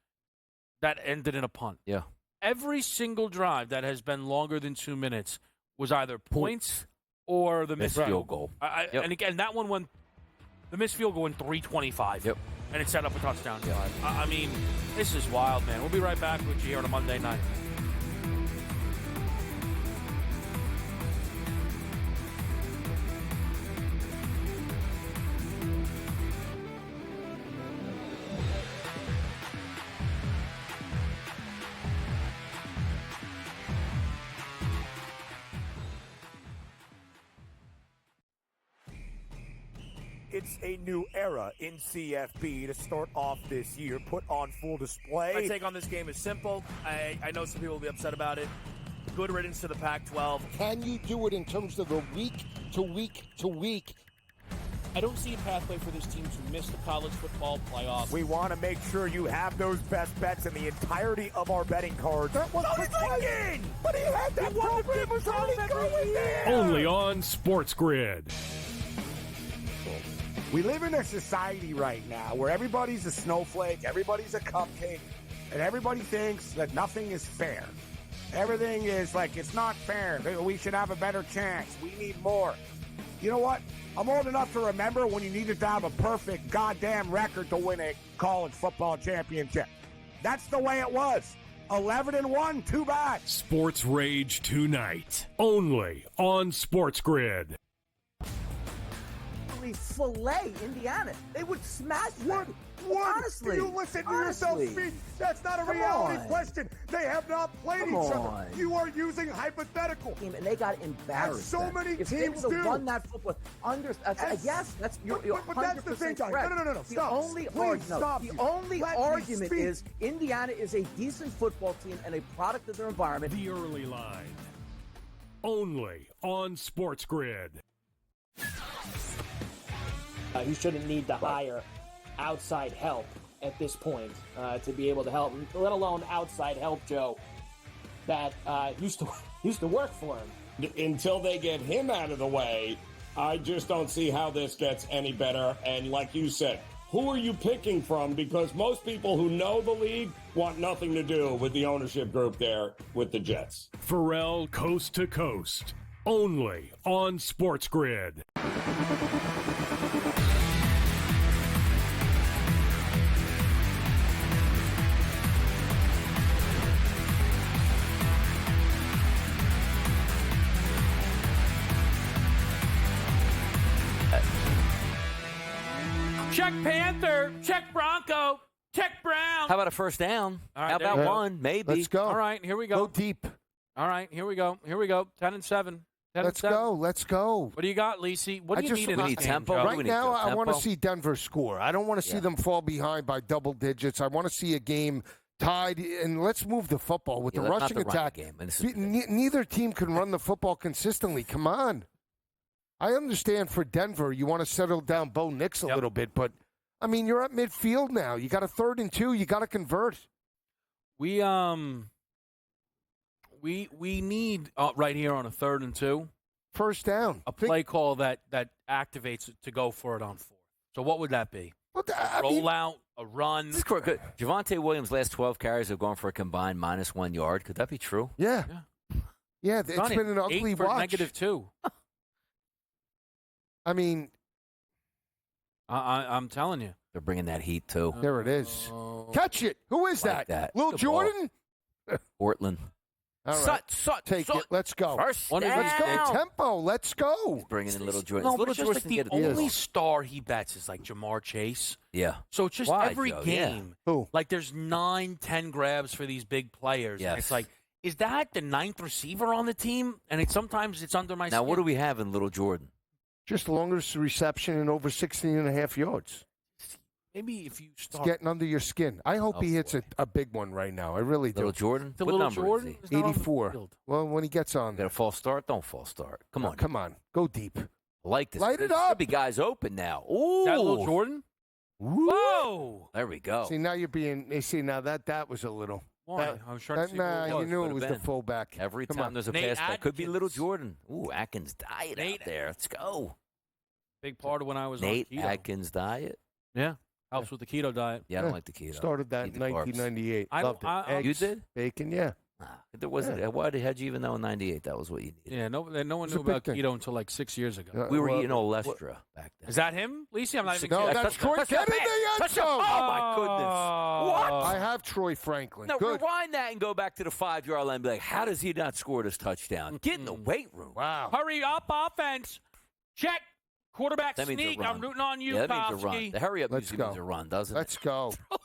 that ended in a punt. Yeah. Every single drive that has been longer than 2 minutes was either points or the missed Missed field field goal. Yep. And again, that one went. The missed field goal in 3:25. Yep. And it set up a touchdown drive. I mean, this is wild, man. We'll be right back with you here on a Monday night. It's a new era in CFB to start off this year, put on full display. My take on this game is simple. I know some people will be upset about it. Good riddance to the Pac-12. Can you do it in terms of a week to week to week? I don't see a pathway for this team to miss the college football playoffs. We want to make sure you have those best bets in the entirety of our betting cards. That was thinking! But he had that program was already going there! Only on Sports Grid. We live in a society right now where everybody's a snowflake, everybody's a cupcake, and everybody thinks that nothing is fair. Everything is like, it's not fair. We should have a better chance. We need more. You know what? I'm old enough to remember when you needed to have a perfect goddamn record to win a college football championship. That's the way it was. 11-1, too bad. Sports Rage tonight. Only on Sports Grid. absolutely fillet Indiana. They would smash them. Honestly, Do you listen to yourself speak? That's not a reality question. They have not played each other. You are using hypothetical. And they got embarrassed. As so many if teams they would have do. Run that football yes, that's you're but that's the thing, 100% Johnny. correct. No. The Stop. only Please stop. The only Let me argument speak. is Indiana is a decent football team and a product of their environment. The Early Line. Only on Sports Grid. He shouldn't need to hire outside help at this point to be able to help him, let alone outside help, Joe, that used to work for him. Until they get him out of the way, I just don't see how this gets any better. And like you said, who are you picking from? Because most people who know the league want nothing to do with the ownership group there with the Jets. Pharrell Coast to Coast. Only on Sports Grid. Check Panther. Check Bronco. Check Brown. How about a first down? All right, How there about you go. one? Maybe. Let's go. All right, here we go. Go deep. All right, here we go. 10-7. Let's go. Let's go. What do you got, Lisi? What do you need in we this need game, tempo. Joe? Right now, I want to tempo. see Denver score. I don't want to see them fall behind by double digits. I want to see a game tied, and let's move the football with the not rushing the running attack. game. And this is- Neither team can run the football consistently. Come on. I understand for Denver, you want to settle down Bo Nix a little bit, but, I mean, you're at midfield now. You got a 3rd and 2. You got to convert. We need right here on a 3rd and 2. First down. A play call that activates it to go for it on 4. So what would that be? Roll out, a run. This is correct. Javonte Williams' last 12 carries have gone for a combined -1 yard. Could that be true? Yeah. Yeah, it's Johnny, been an ugly 8 for watch. -2. I mean, I'm telling you. They're bringing that heat, too. There it is. Catch it. Who is Like that? that. Lil Good ball. Jordan? Portland. All right. Sut. Take it. Let's go. First Let's go. down. Tempo. Let's go. Bringing in Little Jordan. No, Little but just like Jordan the get only star he bets is like Jamar Chase. Yeah. So it's just Why, every Joe? game. Who? Like there's 9-10 grabs for these big players. And Yes. it's like, is that the 9th receiver on the team? And sometimes it's under my Now, skin. what do we have in Little Jordan? Just longest reception and over 16.5 yards. Maybe if you It's start getting under your skin. I hope he hits a big one right now. I really do. Little Jordan? The What Little number Jordan is he? is not on the 84. field. Well, when he gets on Got there. a false start? Don't false start. Come on. Come on. Go deep. I like this. Light it There's gonna up. be guys open now. Ooh. Is that Little Jordan? Whoa! There we go. See, now you're being. You see, now that was a little. Why? That- I was trying to see nah, who it you was. knew it Would've was the been. fullback. Every Come time on. there's a Nate pass, that could be Little Atkins. Jordan. Ooh, Atkins diet Nate out there. Let's go. Big part of when I was Nate on keto. Atkins diet. Yeah. Helps with the keto diet. Yeah, I don't like the keto. Started that Eat in the carbs. 1998. I- Loved it. I- Eggs, You did? Bacon, yeah. Nah, there wasn't. Why how'd you even know in '98 that was what you needed? Yeah, no one It's knew a big about thing. keto until like 6 years ago. We were Well, eating Olestra back then. Is that him, Lisi? I'm not even No, kidding. that's Troy. Get in the end Touchdown. zone. Oh, my goodness. What? I have Troy Franklin. Now, Good. rewind that and go back to the 5-yard line and be like, how does he not score this touchdown? Get in the weight room. Wow. Hurry up, offense. Check. Quarterback That means a sneak. run. I'm rooting on you, Yeah, that means a run. Kowski. The hurry up Let's usually means go. a run, doesn't Let's go. it?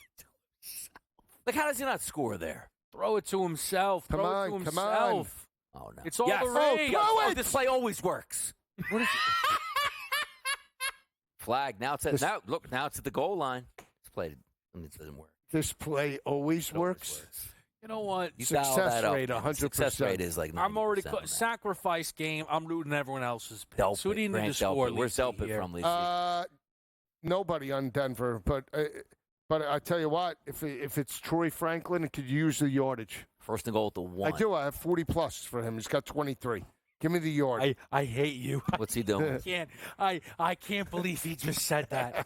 Like, how does he not score there? Throw it to himself. Come Throw on, it to come himself. Oh, no. It's all Yes. the Oh, rage. oh, this play always works. What is Flag. Now it's at now it's at the goal line. It's played. It doesn't work. This play always It always works. You know what? You dial Success that up. rate, 100%. Success rate is like 90% I'm already on that. sacrifice game. I'm rooting everyone else's picks. Delpit, Who do you need Grant to score? Delpit. Where's Lisi, Delpit here? from, Lisi? Nobody on Denver, but I tell you what, if it's Troy Franklin, it could use the yardage. First and goal at the 1. I do. I have 40 plus for him. He's got 23. Give me the yard. I hate you. What's he doing? I can't believe he just said that.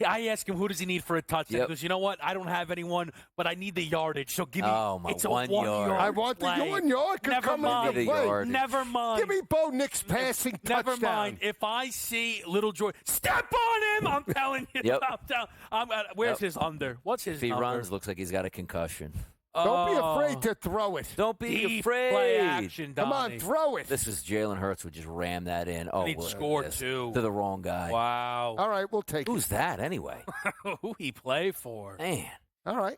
I asked him who does he need for a touchdown. Yep. He goes, you know what? I don't have anyone, but I need the yardage. So give me. Oh, my it's a 1 1 yard. yard. I want the play. 1 yard. Could Never come mind. into Give me the play. yardage. Never mind. Give me Bo Nix passing Never touchdown. mind. If I see Little Jordan, step on him. I'm telling you. Yep. I'm where's his under? What's his If he number? runs, looks like he's got a concussion. Don't be afraid to throw it. Don't be Deep afraid. play action, Come on, Donnie. throw it. This is Jalen Hurts would just ram that in. Oh, And he'd look at score this. too. To the wrong guy. Wow. All right, we'll take Who's that anyway? Who he play for? Man, it. All right.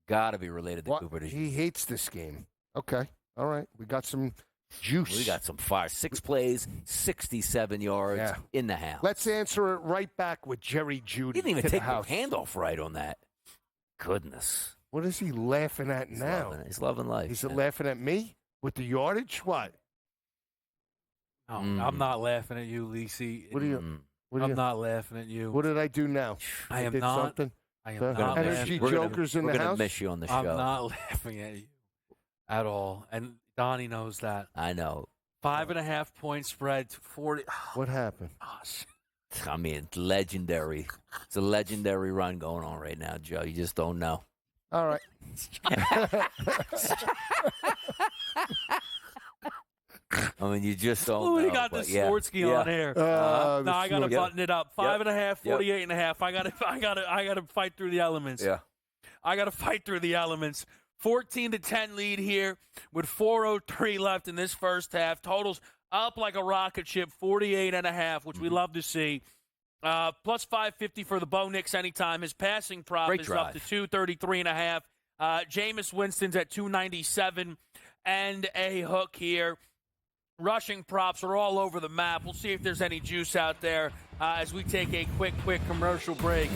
gotta be related to What? Cooper. He hates this game. Okay. All right. We got some juice. We got some fire. 6 plays, 67 yards Yeah. in the house. Let's answer it right back with Jerry Judy. He didn't even to the take the house. handoff right on that. Goodness. What is he laughing at He's now? loving it. He's loving life. He's man. laughing at me with the yardage. What? No, I'm not laughing at you, Lisi. What are you? What are I'm you? not laughing at you. What did I do now? I am did not. Something? I am The not energy laughing. jokers in we're the gonna house. miss you on the show. I'm not laughing at you at all. And Donnie knows that. I know. 5.5 point spread to 40. What happened? Gosh. I mean, it's legendary. It's a legendary run going on right now, Joe. You just don't know. All right. I mean, you just don't know. We got but the yeah. Sportsky Yeah. on here. The No, I got to Sportsky. button it up. 5.5, Yep. 48.5. I got to fight through the elements. Yeah. I got to fight through the elements. 14-10 lead here with 4:03 left in this first half. Totals up like a rocket ship, 48.5, which we love to see. Plus 550 for the Bo Nix anytime. His passing prop Great is drive. up to 233.5. Jameis Winston's at 297 and a hook here. Rushing props are all over the map. We'll see if there's any juice out there as we take a quick commercial break.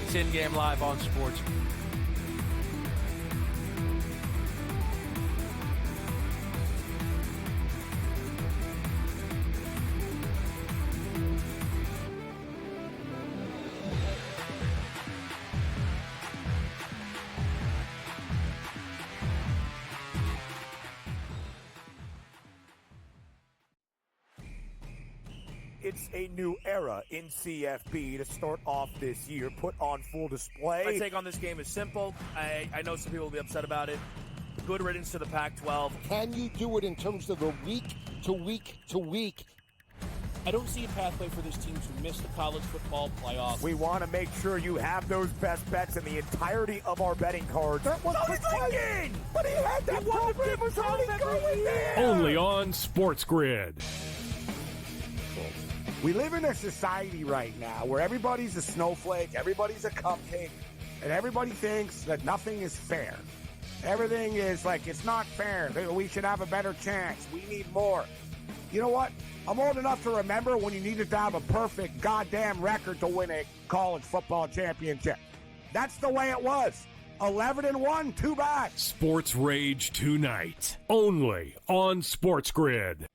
It's In-Game Live on Sports. It's a new era in CFB to start off this year, put on full display. My take on this game is simple. I know some people will be upset about it. Good riddance to the Pac-12. Can you do it in terms of a week to week to week? I don't see a pathway for this team to miss the college football playoffs. We want to make sure you have those best bets in the entirety of our betting cards. That was thinking! But he had that program was already going there! Only on Sports Grid. We live in a society right now where everybody's a snowflake, everybody's a cupcake, and everybody thinks that nothing is fair. Everything is like, it's not fair. We should have a better chance. We need more. You know what? I'm old enough to remember when you needed to have a perfect goddamn record to win a college football championship. That's the way it was. 11-1, too bad. Sports Rage tonight. Only on Sports Grid.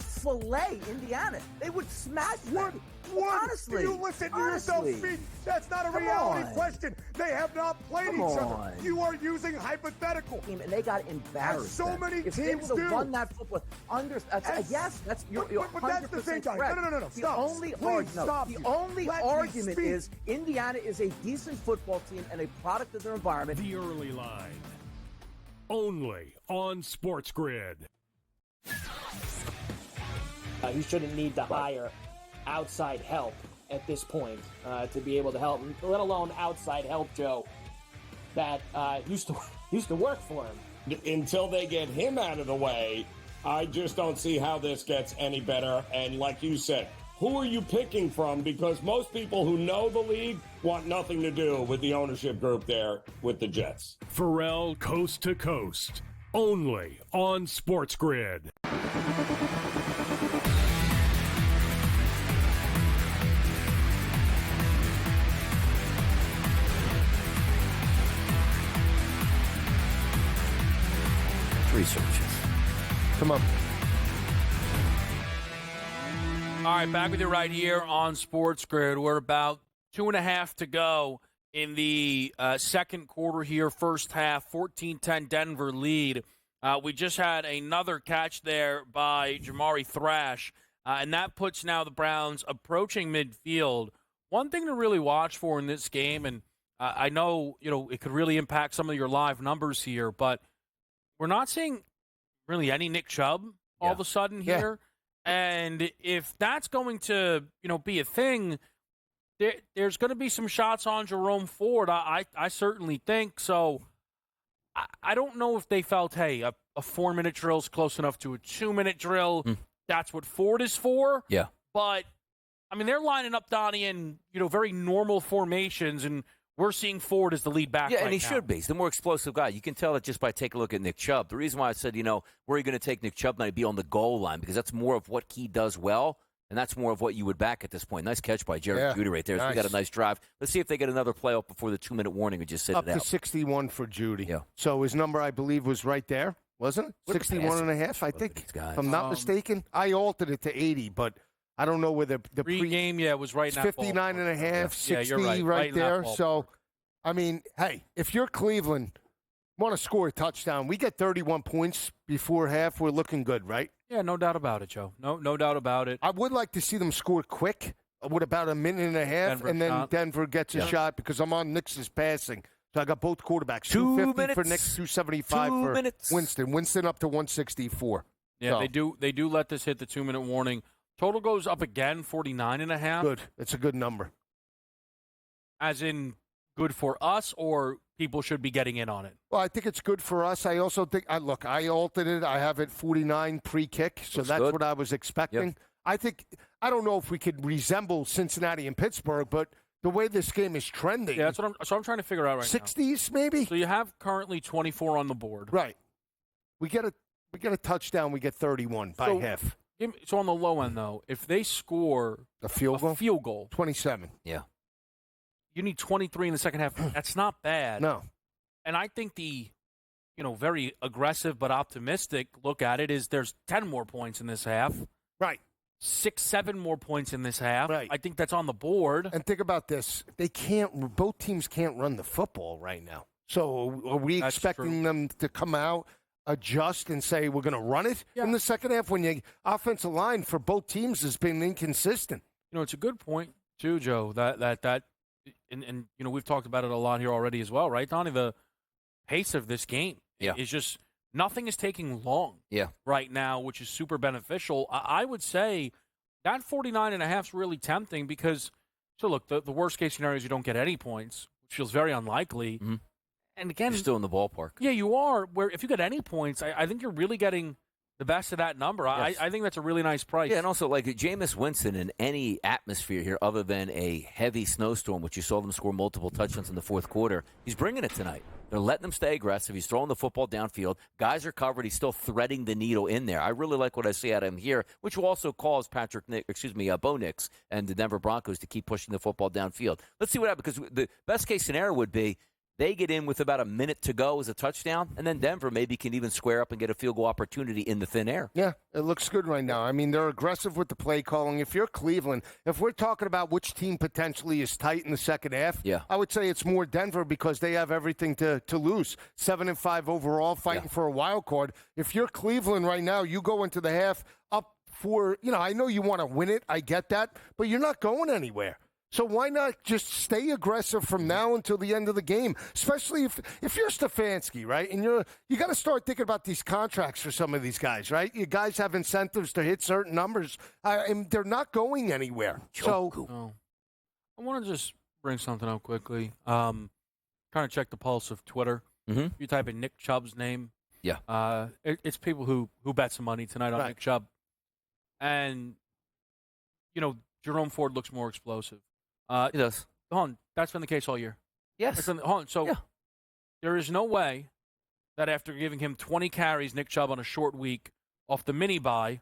Fillet Indiana. They would smash them. Honestly. You listen to yourself speak. That's not a reality question. They have not played each other. You are using hypothetical. And they got embarrassed. As so many if teams they would have do. won that football, yes, that's you're but that's the thing, 100% Johnny. correct. No. The Stop. only Please stop. The only Let me argument speak. is Indiana is a decent football team and a product of their environment. The early line. Only on Sports Grid. He shouldn't need to hire outside help at this point to be able to help him, let alone outside help, Joe, that used to work for him. Until they get him out of the way, I just don't see how this gets any better. And like you said, who are you picking from? Because most people who know the league want nothing to do with the ownership group there with the Jets. Pharrell Coast to Coast. Only on Sports Grid. Researches. Come on. All right, back with you right here on Sports Grid. We're about 2.5 to go in the second quarter here, first half, 14-10 Denver lead. We just had another catch there by Jamari Thrash, and that puts now the Browns approaching midfield. One thing to really watch for in this game, and I know it could really impact some of your live numbers here, but we're not seeing really any Nick Chubb all of a sudden here. And if that's going to, be a thing, there's going to be some shots on Jerome Ford. I certainly think so. I don't know if they felt, hey, a 4-minute drill is close enough to a 2-minute drill. That's what Ford is for. Yeah. But, I mean, they're lining up, Donnie, in, very normal formations, and we're seeing Ford as the lead back Yeah, right and he now. should be. He's the more explosive guy. You can tell that just by taking a look at Nick Chubb. The reason why I said, where are you going to take Nick Chubb tonight? Be on the goal line, because that's more of what he does well, and that's more of what you would back at this point. Nice catch by Jerry Jeudy right there. So Nice. we got a nice drive. Let's see if they get another playoff before the 2-minute warning or just sit Up it out. to 61 for Jeudy. Yeah. So his number, I believe, was right there, wasn't it? What a 61 and a pass. half, I think. These guys. If I'm not mistaken. I altered it to 80, but I don't know where the Pre-game, it was right it's in that 59 and a half, Yeah, 60 you're right. right in that there. ballpark. So, I mean, hey, if you're Cleveland, want to score a touchdown, we get 31 points before half, we're looking good, right? Yeah, no doubt about it, Joe. No doubt about it. I would like to see them score quick with about a minute and a half, Denver and then shot. Denver gets a shot because I'm on Knicks' passing. So I got both quarterbacks. 2 250 for minutes. Knicks, 275 2 for minutes. Winston. Winston up to 164. Yeah, So, they do let this hit the 2-minute warning. Total goes up again, 49 and a half. good. It's a good number. As in good for us, or people should be getting in on it? Well, I think it's good for us. I also think, I altered it. I have it 49 pre-kick, so Looks that's good. what I was expecting. Yep. I don't know if we could resemble Cincinnati and Pittsburgh, but the way this game is trending, Yeah, that's what I'm trying to figure out right 60s maybe? now. So you have currently 24 on the board. Right. We get a touchdown, we get 31 by So- half. So on the low end, though, if they score A field goal? 27, Yeah. you need 23 in the second half. That's not bad. No. And I think the, very aggressive but optimistic look at it is there's 10 more points in this half. Right. 6-7 more points in this half. Right. I think that's on the board. And think about this. Both teams can't run the football right now. So are we That's expecting them to come out, adjust, and say we're going to run it in the second half when the offensive line for both teams has been inconsistent? It's a good point, too, Joe, that and we've talked about it a lot here already as well, right, Donnie? The pace of this game is just nothing is taking long right now, which is super beneficial. I would say that 49.5 is really tempting because, so look, the worst-case scenario is you don't get any points, which feels very unlikely. Mm-hmm. And again, You're still in the ballpark. Yeah, you are. Where if you get any points, I think you're really getting the best of that number. Yes. I think that's a really nice price. Yeah, and also, like, Jameis Winston in any atmosphere here other than a heavy snowstorm, which you saw them score multiple touchdowns in the fourth quarter, he's bringing it tonight. They're letting him stay aggressive. He's throwing the football downfield. Guys are covered. He's still threading the needle in there. I really like what I see out of him here, which will also cause Bo Nix and the Denver Broncos to keep pushing the football downfield. Let's see what happens, because the best-case scenario would be they get in with about a minute to go as a touchdown, and then Denver maybe can even square up and get a field goal opportunity in the thin air. Yeah, it looks good right now. I mean, they're aggressive with the play calling. If you're Cleveland, if we're talking about which team potentially is tight in the second half, I would say it's more Denver because they have everything to lose. 7-5 overall, fighting for a wild card. If you're Cleveland right now, you go into the half up for, I know you want to win it. I get that, but you're not going anywhere. So why not just stay aggressive from now until the end of the game? Especially if you're Stefanski, right? And you got to start thinking about these contracts for some of these guys, right? You guys have incentives to hit certain numbers, and they're not going anywhere. So I want to just bring something up quickly. Trying to check the pulse of Twitter. Mm-hmm. You type in Nick Chubb's name. Yeah. It's people who bet some money tonight on Nick Chubb. And, Jerome Ford looks more explosive. He does. Hold on. That's been the case all year. Yes. Hold on. So there is no way that after giving him 20 carries, Nick Chubb on a short week off the mini bye,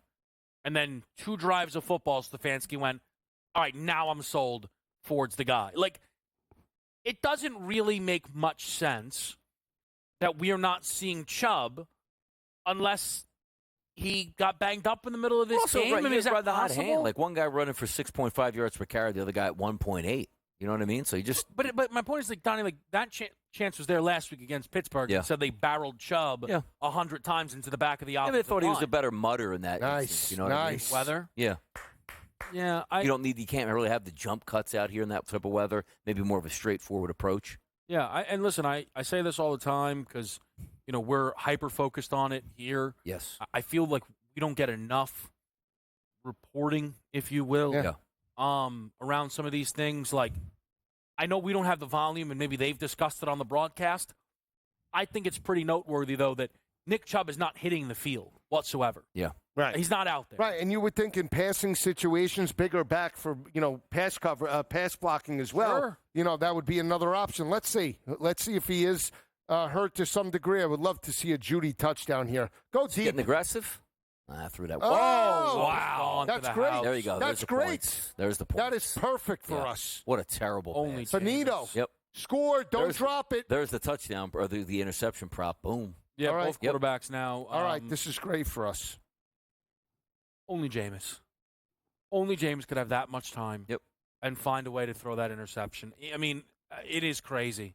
and then 2 drives of football, Stefanski went, all right, now I'm sold. Ford's the guy. Like, it doesn't really make much sense that we are not seeing Chubb unless he got banged up in the middle of this Also, game. right, I mean, is that the hot possible? hand. Like one guy running for 6.5 yards per carry, the other guy at 1.8. You know what I mean? So you just. But my point is, like, Donnie, like that chance was there last week against Pittsburgh. Yeah. So they barreled Chubb 100 times into the back of the offensive Maybe they thought he was line. a better mutter in that. Nice, instance, you know what I mean? nice. Weather. Yeah. Yeah. You can't really have the jump cuts out here in that type of weather. Maybe more of a straightforward approach. Yeah. And listen, I say this all the time because, we're hyper focused on it here. Yes. I feel like we don't get enough reporting, if you will. Yeah. around some of these things. Like, I know we don't have the volume, and maybe they've discussed it on the broadcast. I think it's pretty noteworthy, though, that Nick Chubb is not hitting the field whatsoever. Yeah. Right. He's not out there. Right, and you would think in passing situations, bigger back for, pass cover, pass blocking as well. Sure. That would be another option. Let's see. Let's see if he is hurt to some degree. I would love to see a Judy touchdown here. Go deep. Getting aggressive? I threw that. Oh, wow. That's great. There you go. That's the great. Points. There's the point. That is perfect for us. What a terrible Only pass. Benito. Yep. Score. Don't drop it. There's the touchdown, or the interception prop. Boom. Yeah, All right. both quarterbacks now. All right, this is great for us. Only Jameis. Only Jameis could have that much time and find a way to throw that interception. I mean, it is crazy.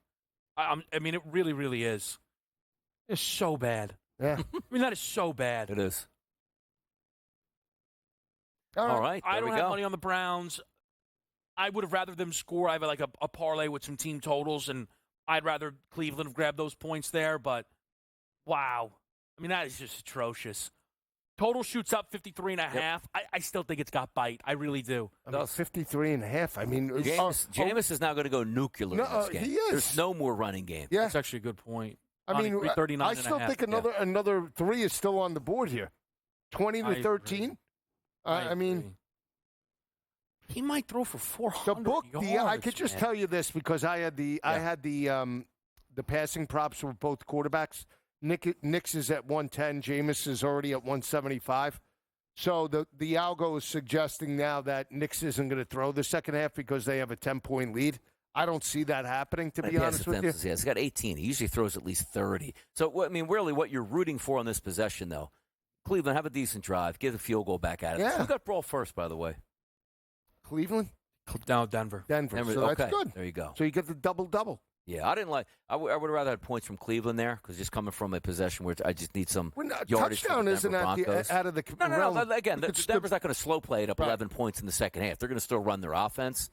I mean, it really, really is. It's so bad. Yeah. I mean, that is so bad. It is. All right. I There don't we have go. money on the Browns. I would have rather them score. I have like a parlay with some team totals, and I'd rather Cleveland have grabbed those points there. But, wow. I mean, that is just atrocious. Total shoots up 53.5. I still think it's got bite. I really do. I mean, 53.5. I mean, Jameis is now going to go nuclear in this game. he is. There's no more running game. Yeah. That's actually a good point. I mean, 39 I still think another 3 is still on the board here. 20 to 13. I mean, he might throw for 400 the book. yards, I could just tell you this because I had the passing props with both quarterbacks. Nick's is at 110. Jameis is already at 175. So the algo is suggesting now that Nick's isn't going to throw the second half because they have a 10-point lead. I don't see that happening, to be honest with you. Yeah, he's got 18. He usually throws at least 30. So, I mean, really what you're rooting for on this possession, though, Cleveland, have a decent drive. Get the field goal back at it. Yeah. Who got ball first, by the way? Cleveland? No, Denver. Denver. So okay. that's good. There you go. So you get the double-double. Yeah, I didn't like. I would have rather had points from Cleveland there because just coming from a possession where I just need some yardage. Touchdown from the isn't Denver Broncos. out of the No. realm. Again, Denver's not going to slow play it up Right. 11 points in the second half. They're going to still run their offense.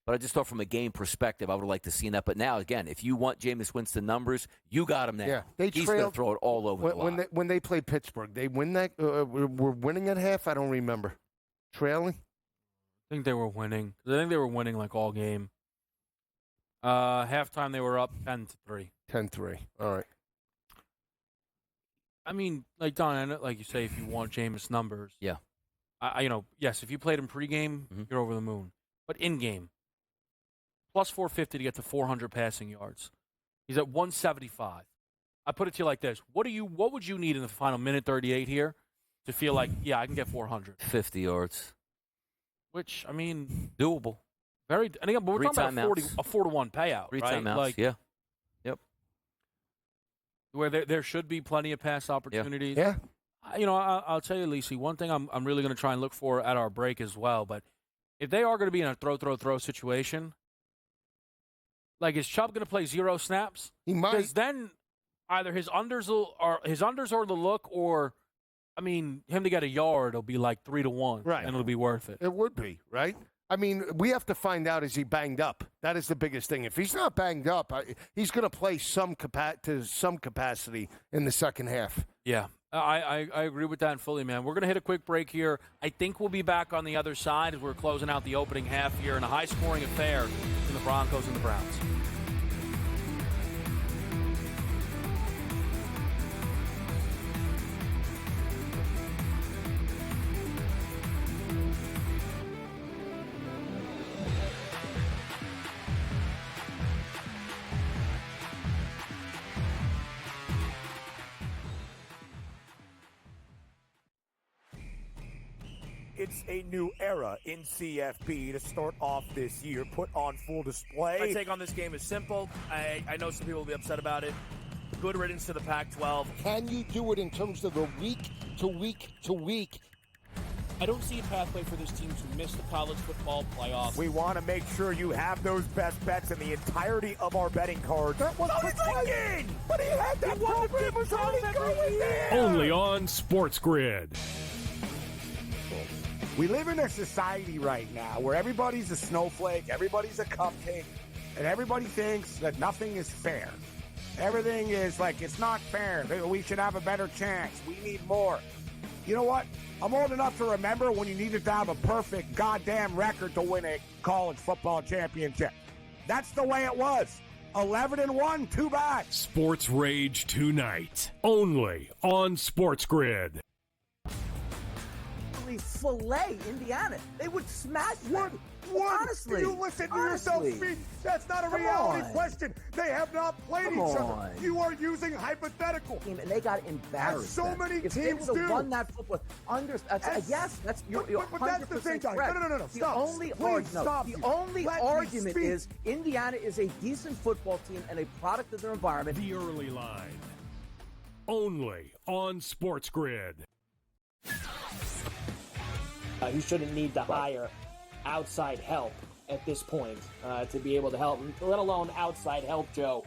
But I just thought from a game perspective, I would have liked to see that. But now, again, if you want Jameis Winston numbers, you got him there. Yeah, He's going to throw it all over the lot. when they played Pittsburgh. They win that. We're winning at half. I don't remember. Trailing. I think they were winning. I think they were winning like all game. Halftime they were up 10-3. 10-3. All right. I mean, like Don, I know, like you say, if you want Jameis numbers, yeah. Yes, if you played him pregame, you're over the moon. But in game, plus 450 to get to 400 passing yards. He's at 175. I put it to you like this: What would you need in the final minute 38 here to feel like, yeah, I can get 400? 50 yards. Which, I mean, doable. Very. And again, but we're 3 talking about timeouts. a 4-to-1 payout, 3 right? timeouts. Like, yeah. Yep. Where there should be plenty of pass opportunities. Yeah. I'll tell you, Lisi, one thing I'm really going to try and look for at our break as well. But if they are going to be in a throw situation, like, is Chubb going to play 0 snaps? He might. Because then either his unders are the look, or, I mean, him to get a yard will be like 3-1, Right. and it'll be worth it. It would be, right? I mean, we have to find out, is he banged up? That is the biggest thing. If he's not banged up, he's going to play to some capacity in the second half. Yeah, I agree with that fully, man. We're going to hit a quick break here. I think we'll be back on the other side as we're closing out the opening half here in a high-scoring affair in the Broncos and the Browns. It's a new era in CFB to start off this year, put on full display. My take on this game is simple. I know some people will be upset about it. Good riddance to the Pac-12. Can you do it in terms of a week to week to week? I don't see a pathway for this team to miss the college football playoffs. We want to make sure you have those best bets in the entirety of our betting cards. That was thinking! But he had that program was already going there! Only on Sports Grid. We live in a society right now where everybody's a snowflake, everybody's a cupcake, and everybody thinks that nothing is fair. Everything is like, it's not fair. We should have a better chance. We need more. You know what? I'm old enough to remember when you needed to have a perfect goddamn record to win a college football championship. That's the way it was. 11-1, too bad. Sports Rage tonight, only on Sports Grid. Fillet Indiana. They would smash them. Honestly. Do you listen to yourself speak? That's not a reality question. They have not played each other. You are using hypothetical. And they got embarrassed. So many if teams they would do. have won that football, yes, that's you're but that's the thing, guys. correct. No. The Stop. only Please, argument is Indiana is a decent football team and a product of their environment. The early line, only on Sports Grid. He shouldn't need to hire outside help at this point to be able to help him, let alone outside help, Joe,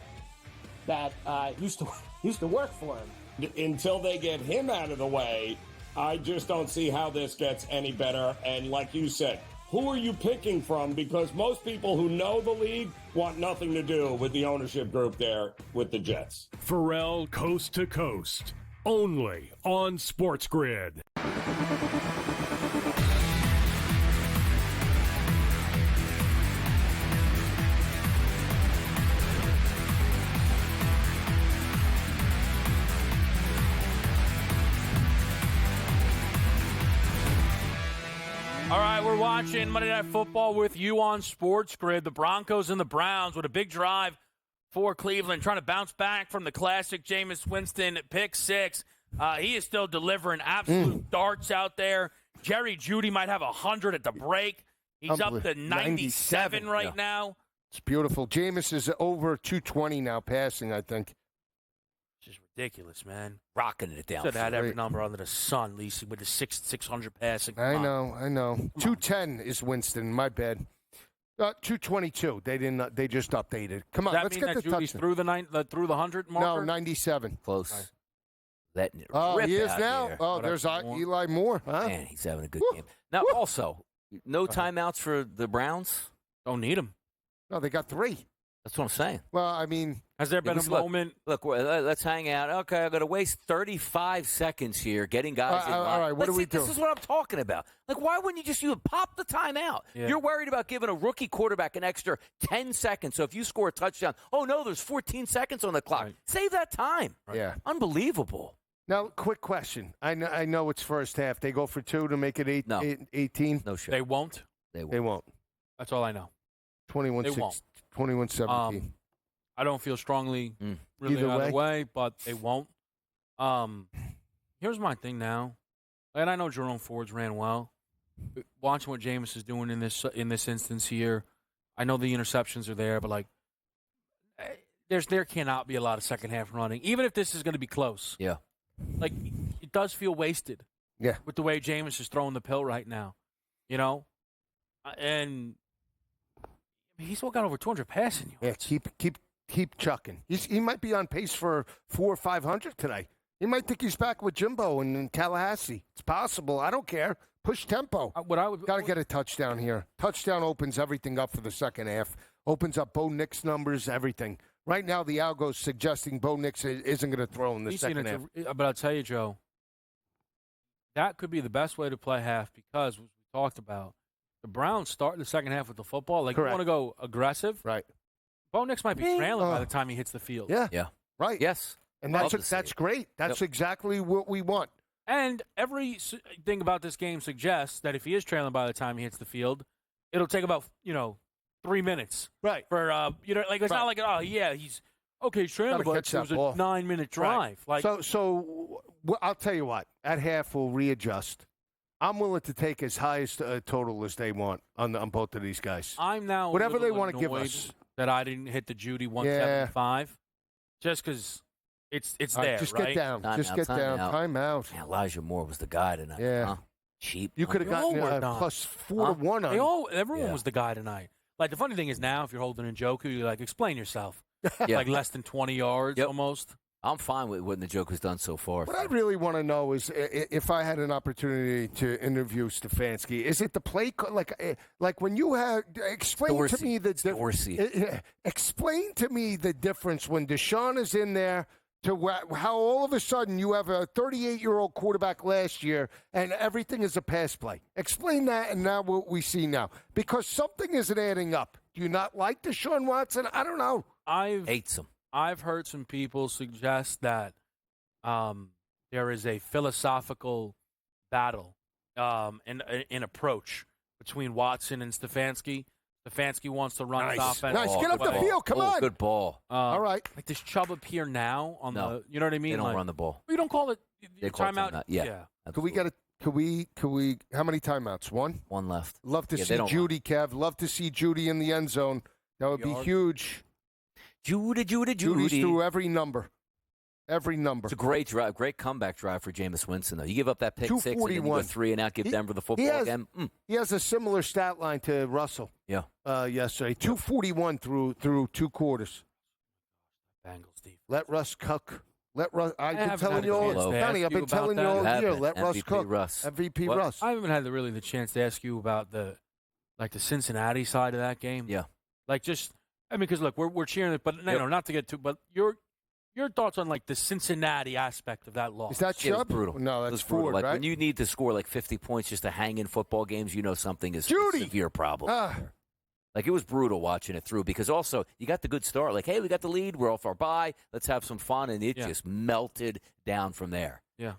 that used to work for him. Until they get him out of the way, I just don't see how this gets any better. And like you said, who are you picking from? Because most people who know the league want nothing to do with the ownership group there with the Jets. Pharrell Coast to Coast, only on Sports Grid. All right, we're watching Monday Night Football with you on Sports Grid. The Broncos and the Browns with a big drive for Cleveland, trying to bounce back from the classic Jameis Winston pick six. He is still delivering absolute darts out there. Jerry Jeudy might have 100 at the break. He's up to 97 right now. It's beautiful. Jameis is over 220 now passing, I think. Just ridiculous, man. Rocking it down. Should have had every number under the sun, Lisi, with the 600 passing. I know. 210 is Winston. My bad. 222. They didn't. They just updated. Come on, Does that let's mean get the that Judy's touchdown. through the 100 marker? No, 97. Close. Right. Letting it Oh, rip he is out now. here. Oh, there's Eli Moore. Huh? Man, he's having a good game. Now, also, no timeouts for the Browns? Don't need them. No, they got 3. That's what I'm saying. Well, I mean, has there been a moment? Look, let's hang out. Okay, I'm going to waste 35 seconds here getting guys in line. All right, what do we do? This is what I'm talking about. Like, why wouldn't you pop the timeout? Yeah. You're worried about giving a rookie quarterback an extra 10 seconds. So if you score a touchdown, oh, no, there's 14 seconds on the clock. Right. Save that time. Right. Yeah. Unbelievable. Now, quick question. I know it's first half. They go for 2 to make it 18? No shit. They won't? They won't. That's all I know. 21-17. I don't feel strongly really either way, but they won't. Here's my thing now. And I know Jerome Ford's ran well. Watching what Jameis is doing in this instance here, I know the interceptions are there, but there cannot be a lot of second half running, even if this is going to be close. Yeah. Like, it does feel wasted. Yeah. With the way Jameis is throwing the pill right now, and he's still got over 200 passing yards. Yeah, keep chucking. He might be on pace for 400 or 500 today. He might think he's back with Jimbo in Tallahassee. It's possible. I don't care. Push tempo. Got to get a touchdown here. Touchdown opens everything up for the second half. Opens up Bo Nix numbers, everything. Right now, the algo's suggesting Bo Nix isn't going to throw in the second half. But I'll tell you, Joe, that could be the best way to play half because, as we talked about, the Browns start the second half with the football. Like, Correct. you want to go aggressive. Right. Bo Nix might be trailing by the time he hits the field. Yeah. Yeah. Right. Yes. And that's great. That's exactly what we want. And everything about this game suggests that if he is trailing by the time he hits the field, it'll take about 3 minutes. Right. For it's not like he's trailing, but it was a 9-minute drive. Right. Like so I'll tell you what. At half, we'll readjust. I'm willing to take as high as total as they want on both of these guys. I'm now whatever they want to give us. That I didn't hit the Jeudy 175, just because it's there. Just right? get down. Just get down. Time out. Man, Elijah Moore was the guy tonight. Yeah. Huh? Cheap. You could have gotten plus 4 to 1 on. Everyone was the guy tonight. Like, the funny thing is now, if you're holding Njoku, you're like, explain yourself. Like less than 20 yards almost. I'm fine with what Njoku's done so far. What I really want to know is if I had an opportunity to interview Stefanski, is it the play like when you have explain to me the difference when Deshaun is in there to how all of a sudden you have a 38-year-old quarterback last year and everything is a pass play. Explain that and now what we see now. Because something isn't adding up. Do you not like Deshaun Watson? I don't know. Hates him. I've heard some people suggest that there is a philosophical battle in approach between Watson and Stefanski. Stefanski wants to run his offense. Nice. Get up the field. Come on. Good ball. All right. Like, does Chubb appear now on the? You know what I mean? They don't like, run the ball. We don't call it They call it timeout. Yeah. Could we get a? Could we? How many timeouts? One. One left. Love to Yeah, see they don't Judy, Kev. Love to see Judy in the end zone. That would be huge. Judy. Judy's through every number. Every number. It's a great drive, great comeback drive for Jameis Winston, though. You give up that pick six, and then you go 3 and out, give Denver the football again. He has a similar stat line to Russell. Yeah. Yesterday, 241 through 2 quarters. Bengals defense. Let Russ cook. Let Russ. I've been haven't telling had you a all, chance to Donnie. ask I've been you telling you about all that. year. Let Russ MVP cook. Russ. MVP What? Russ. I haven't had really the chance to ask you about the Cincinnati side of that game. Yeah. Because look, we're cheering it, but not to get too. But your thoughts on like the Cincinnati aspect of that loss? Is that It was Chubb? brutal. No, It that's was brutal. Ford, Like, right? when you need to score like 50 points just to hang in football games, you know something is a severe problem. Like, it was brutal watching it through because also you got the good start. Like, hey, we got the lead. We're off our bye. Let's have some fun. And it just melted down from there. Yeah.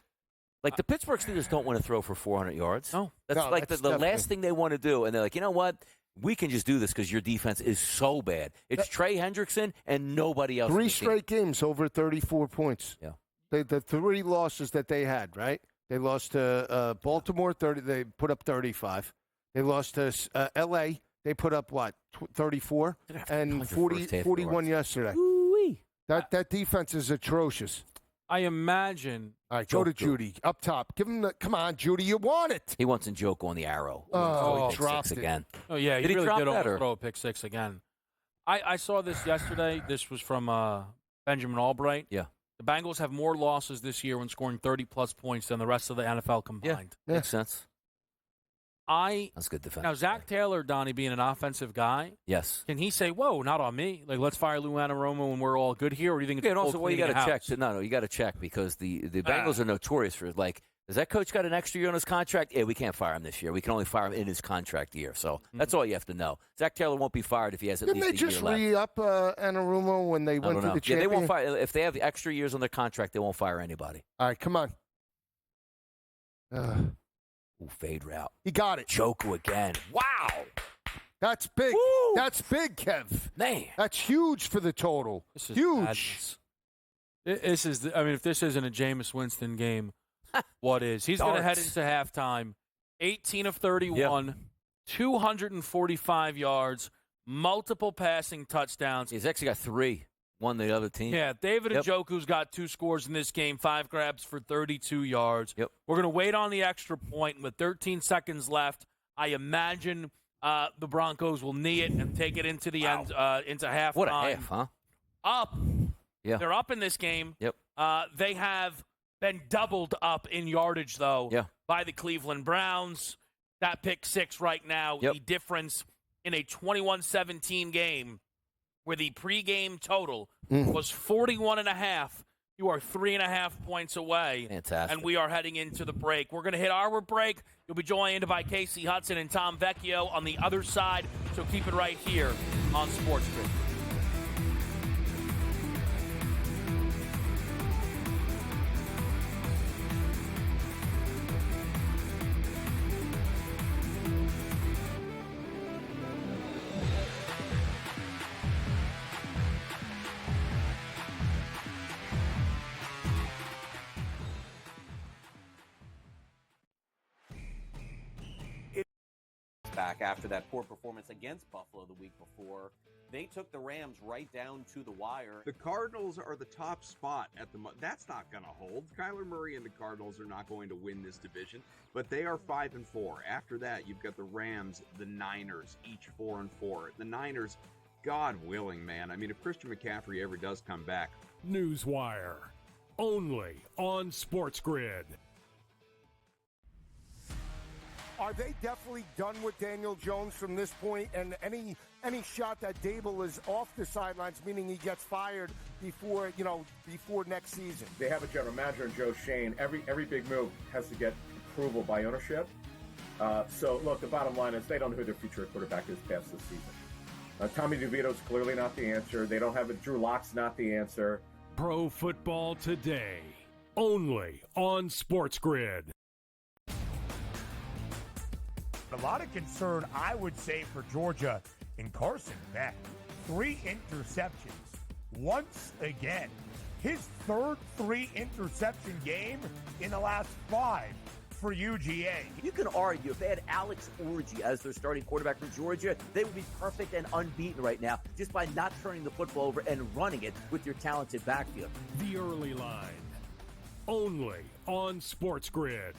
Like, the Pittsburgh Steelers don't want to throw for 400 yards. No. That's No, like that's the definitely- last thing they want to do. And they're like, you know what? We can just do this because your defense is so bad. It's Trey Hendrickson and nobody else. 3 straight games over 34 points. Yeah. The 3 losses that they had, right? They lost to Baltimore, 30. They put up 35. They lost to L.A. They put up, 34? And 41 yesterday. That defense is atrocious. I imagine. All right, go to Judy. Up top. Give him the. Come on, Judy. You want it. He wants Njoku on the arrow. Oh, Pick dropped six it. again. Oh, yeah, Did he really drop did that, almost or- throw a pick six again. I saw this yesterday. This was from Benjamin Albright. Yeah. The Bengals have more losses this year when scoring 30-plus points than the rest of the NFL combined. Makes sense. That's good defense. Now, Zach Taylor, Donnie, being an offensive guy, Yes. can he say, whoa, not on me? Like, let's fire Lou Anarumo when we're all good here? Or do you think it's Yeah, and a also, full well, you cleaning got to house? check. No, you got to check because the Bengals are notorious for, like, has that coach got an extra year on his contract? Yeah, we can't fire him this year. We can only fire him in his contract year. So that's all you have to know. Zach Taylor won't be fired if he has at Didn't they least a just year left. re-up Anarumo when they I went don't to know. the Yeah, they champion? won't fire. If they have the extra years on their contract, they won't fire anybody. All right, come on. Ooh, fade route. He got it. Njoku again. Wow. That's big. That's big, Kev. Man. That's huge for the total. This is Huge. madness. This is, if this isn't a Jameis Winston game, what is? He's going to head into halftime, 18 of 31, 245 yards, multiple passing touchdowns. He's actually got 3. Won the other team. Yeah, David Njoku's got 2 scores in this game, 5 grabs for 32 yards. Yep. We're going to wait on the extra point. With 13 seconds left, I imagine the Broncos will knee it and take it into the end, into halftime. What a half, huh? Up. Yeah. They're up in this game. Yep. They have been doubled up in yardage, though, by the Cleveland Browns. That pick 6 right now, the difference in a 21-17 game where the pregame total was 41.5. You are 3.5 points away. Fantastic. And we are heading into the break. We're going to hit our break. You'll be joined by Casey Hudson and Tom Vecchio on the other side, so keep it right here on Sports Grid. Back after that poor performance against Buffalo the week before, they took the Rams right down to the wire. The Cardinals are the top spot at the moment. That's not going to hold. Kyler Murray and the Cardinals are not going to win this division, but they are 5-4. After that, you've got the Rams, the Niners, each 4-4. The Niners, God willing, man. I mean, if Christian McCaffrey ever does come back. Newswire, only on Sports Grid. Are they definitely done with Daniel Jones from this point? And any shot that Dable is off the sidelines, meaning he gets fired before next season? They have a general manager in Joe Shane. Every big move has to get approval by ownership. So, look, the bottom line is they don't know who their future quarterback is past this season. Tommy DeVito's clearly not the answer. They don't have it. Drew Lock's not the answer. Pro Football Today, only on Sports Grid. A lot of concern, I would say, for Georgia in Carson Beck. 3 interceptions. Once again. His third 3-interception game in the last 5 for UGA. You can argue if they had Alex Orji as their starting quarterback for Georgia, they would be perfect and unbeaten right now just by not turning the football over and running it with your talented backfield. The Early Line, only on Sports Grid.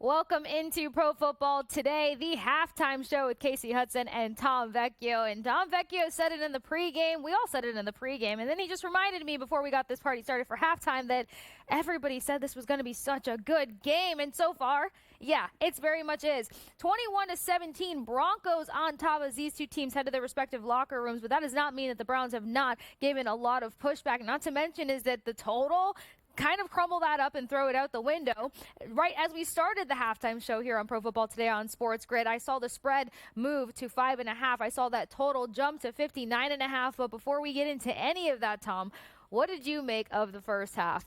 Welcome into Pro Football Today, the halftime show with Casey Hudson and Tom Vecchio. And Tom Vecchio said it in the pregame. We all said it in the pregame. And then he just reminded me before we got this party started for halftime that everybody said this was going to be such a good game. And so far, yeah, it very much is. 21-17, Broncos on top as these two teams head to their respective locker rooms. But that does not mean that the Browns have not given a lot of pushback. Not to mention is that the total kind of crumble that up and throw it out the window. Right as we started the halftime show here on Pro Football Today on Sports Grid, I saw the spread move to 5.5. I saw that total jump to 59.5. But before we get into any of that, Tom, what did you make of the first half?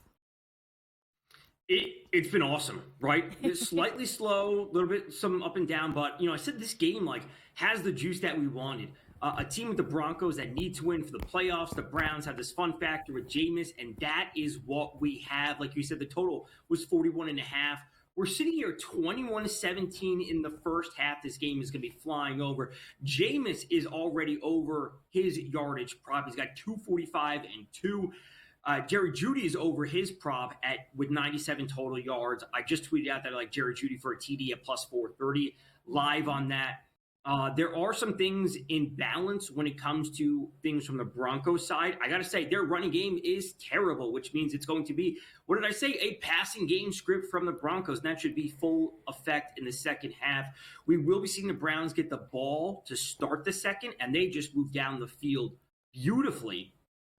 It's been awesome, right? It's slightly slow, a little bit some up and down, but I said this game has the juice that we wanted. A team with the Broncos that need to win for the playoffs. The Browns have this fun factor with Jameis, and that is what we have. Like you said, the total was 41.5. We're sitting here 21-17 in the first half. This game is going to be flying over. Jameis is already over his yardage prop. He's got 245 and 2. Jerry Jeudy is over his prop with 97 total yards. I just tweeted out that I like Jerry Jeudy for a TD at plus 430 live on that. There are some things in balance when it comes to things from the Broncos side. I got to say, their running game is terrible, which means it's going to be, what did I say, a passing game script from the Broncos. And that should be full effect in the second half. We will be seeing the Browns get the ball to start the second, and they just move down the field beautifully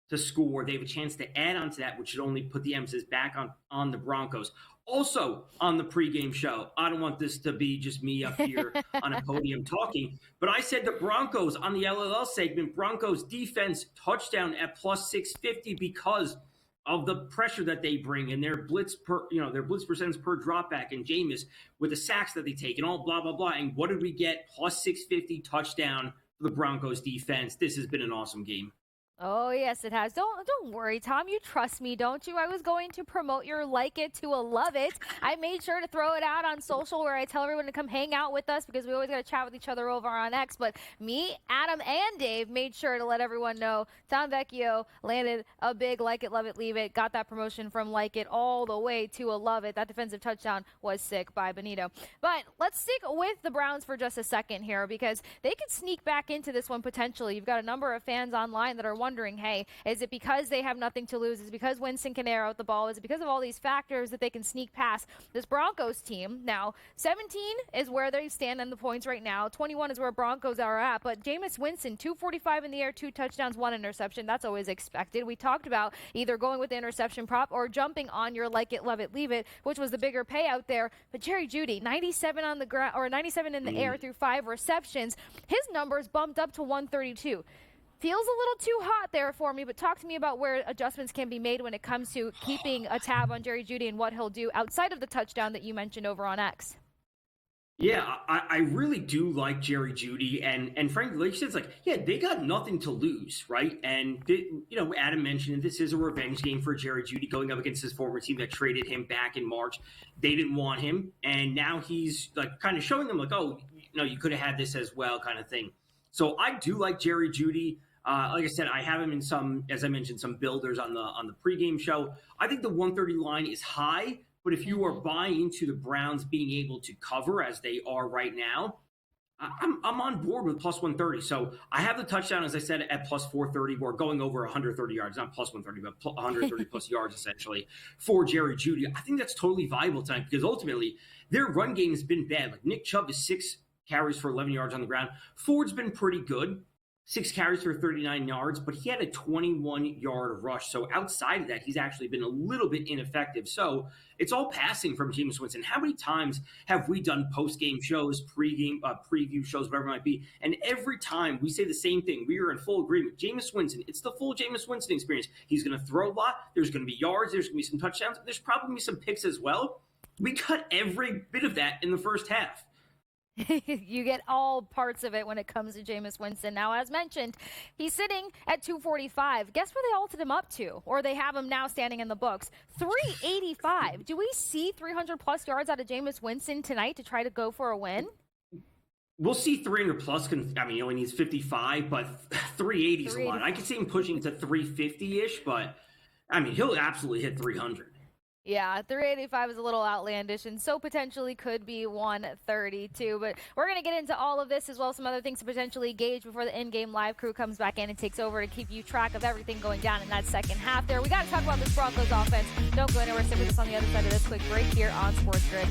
to score. They have a chance to add on to that, which should only put the emphasis back on the Broncos. Also on the pregame show, I don't want this to be just me up here on a podium talking, but I said the Broncos on the LLL segment, Broncos defense touchdown at plus 650 because of the pressure that they bring and their blitz percentage per dropback and Jameis with the sacks that they take and all blah, blah, blah. And what did we get? Plus 650 touchdown for the Broncos defense. This has been an awesome game. Oh, yes, it has. Don't worry, Tom. You trust me, don't you? I was going to promote your like it to a love it. I made sure to throw it out on social where I tell everyone to come hang out with us because we always got to chat with each other over on X. But me, Adam, and Dave made sure to let everyone know Tom Vecchio landed a big like it, love it, leave it. Got that promotion from like it all the way to a love it. That defensive touchdown was sick by Benito. But let's stick with the Browns for just a second here because they could sneak back into this one potentially. You've got a number of fans online that are wondering, hey, is it because they have nothing to lose? Is it because Winston can air out the ball? Is it because of all these factors that they can sneak past this Broncos team? Now, 17 is where they stand in the points right now. 21 is where Broncos are at. But Jameis Winston, 245 in the air, 2 touchdowns, 1 interception. That's always expected. We talked about either going with the interception prop or jumping on your like it, love it, leave it, which was the bigger payout there. But Jerry Jeudy, 97 on the ground or 97 in the air through 5 receptions. His numbers bumped up to 132. Feels a little too hot there for me, but talk to me about where adjustments can be made when it comes to keeping a tab on Jerry Jeudy and what he'll do outside of the touchdown that you mentioned over on X. Yeah, I really do like Jerry Jeudy, and frankly, like you said, it's like, yeah, they got nothing to lose, right? And Adam mentioned this is a revenge game for Jerry Jeudy going up against his former team that traded him back in March. They didn't want him, and now he's like kind of showing them like, oh, you could have had this as well, kind of thing. So I do like Jerry Jeudy. Like I said, I have him in some, as I mentioned, some builders on the pregame show. I think the 130 line is high. But if you are buying into the Browns being able to cover as they are right now, I'm on board with plus 130. So I have the touchdown, as I said, at plus 430. We're going over 130 yards, not plus 130, but 130 plus yards essentially for Jerry Jeudy. I think that's totally viable tonight because ultimately their run game has been bad. Like Nick Chubb is 6 carries for 11 yards on the ground. Ford's been pretty good. 6 carries for 39 yards, but he had a 21-yard rush. So outside of that, he's actually been a little bit ineffective. So it's all passing from Jameis Winston. How many times have we done post-game shows, pre-game preview shows, whatever it might be, and every time we say the same thing, we are in full agreement. Jameis Winston, it's the full Jameis Winston experience. He's going to throw a lot. There's going to be yards. There's going to be some touchdowns. There's probably going to be some picks as well. We cut every bit of that in the first half. You get all parts of it when it comes to Jameis Winston. Now, as mentioned, he's sitting at 245. Guess where they altered him up to? Or they have him now standing in the books. 385. Do we see 300-plus yards out of Jameis Winston tonight to try to go for a win? We'll see 300-plus. He only needs 55, but 380 is a lot. I could see him pushing to 350-ish, but, he'll absolutely hit 300. Yeah, 385 is a little outlandish, and so potentially could be 132. But we're going to get into all of this as well as some other things to potentially gauge before the in-game live crew comes back in and takes over to keep you track of everything going down in that second half there. We got to talk about this Broncos offense. Don't go anywhere. Stay with us on the other side of this quick break here on Sports Grid.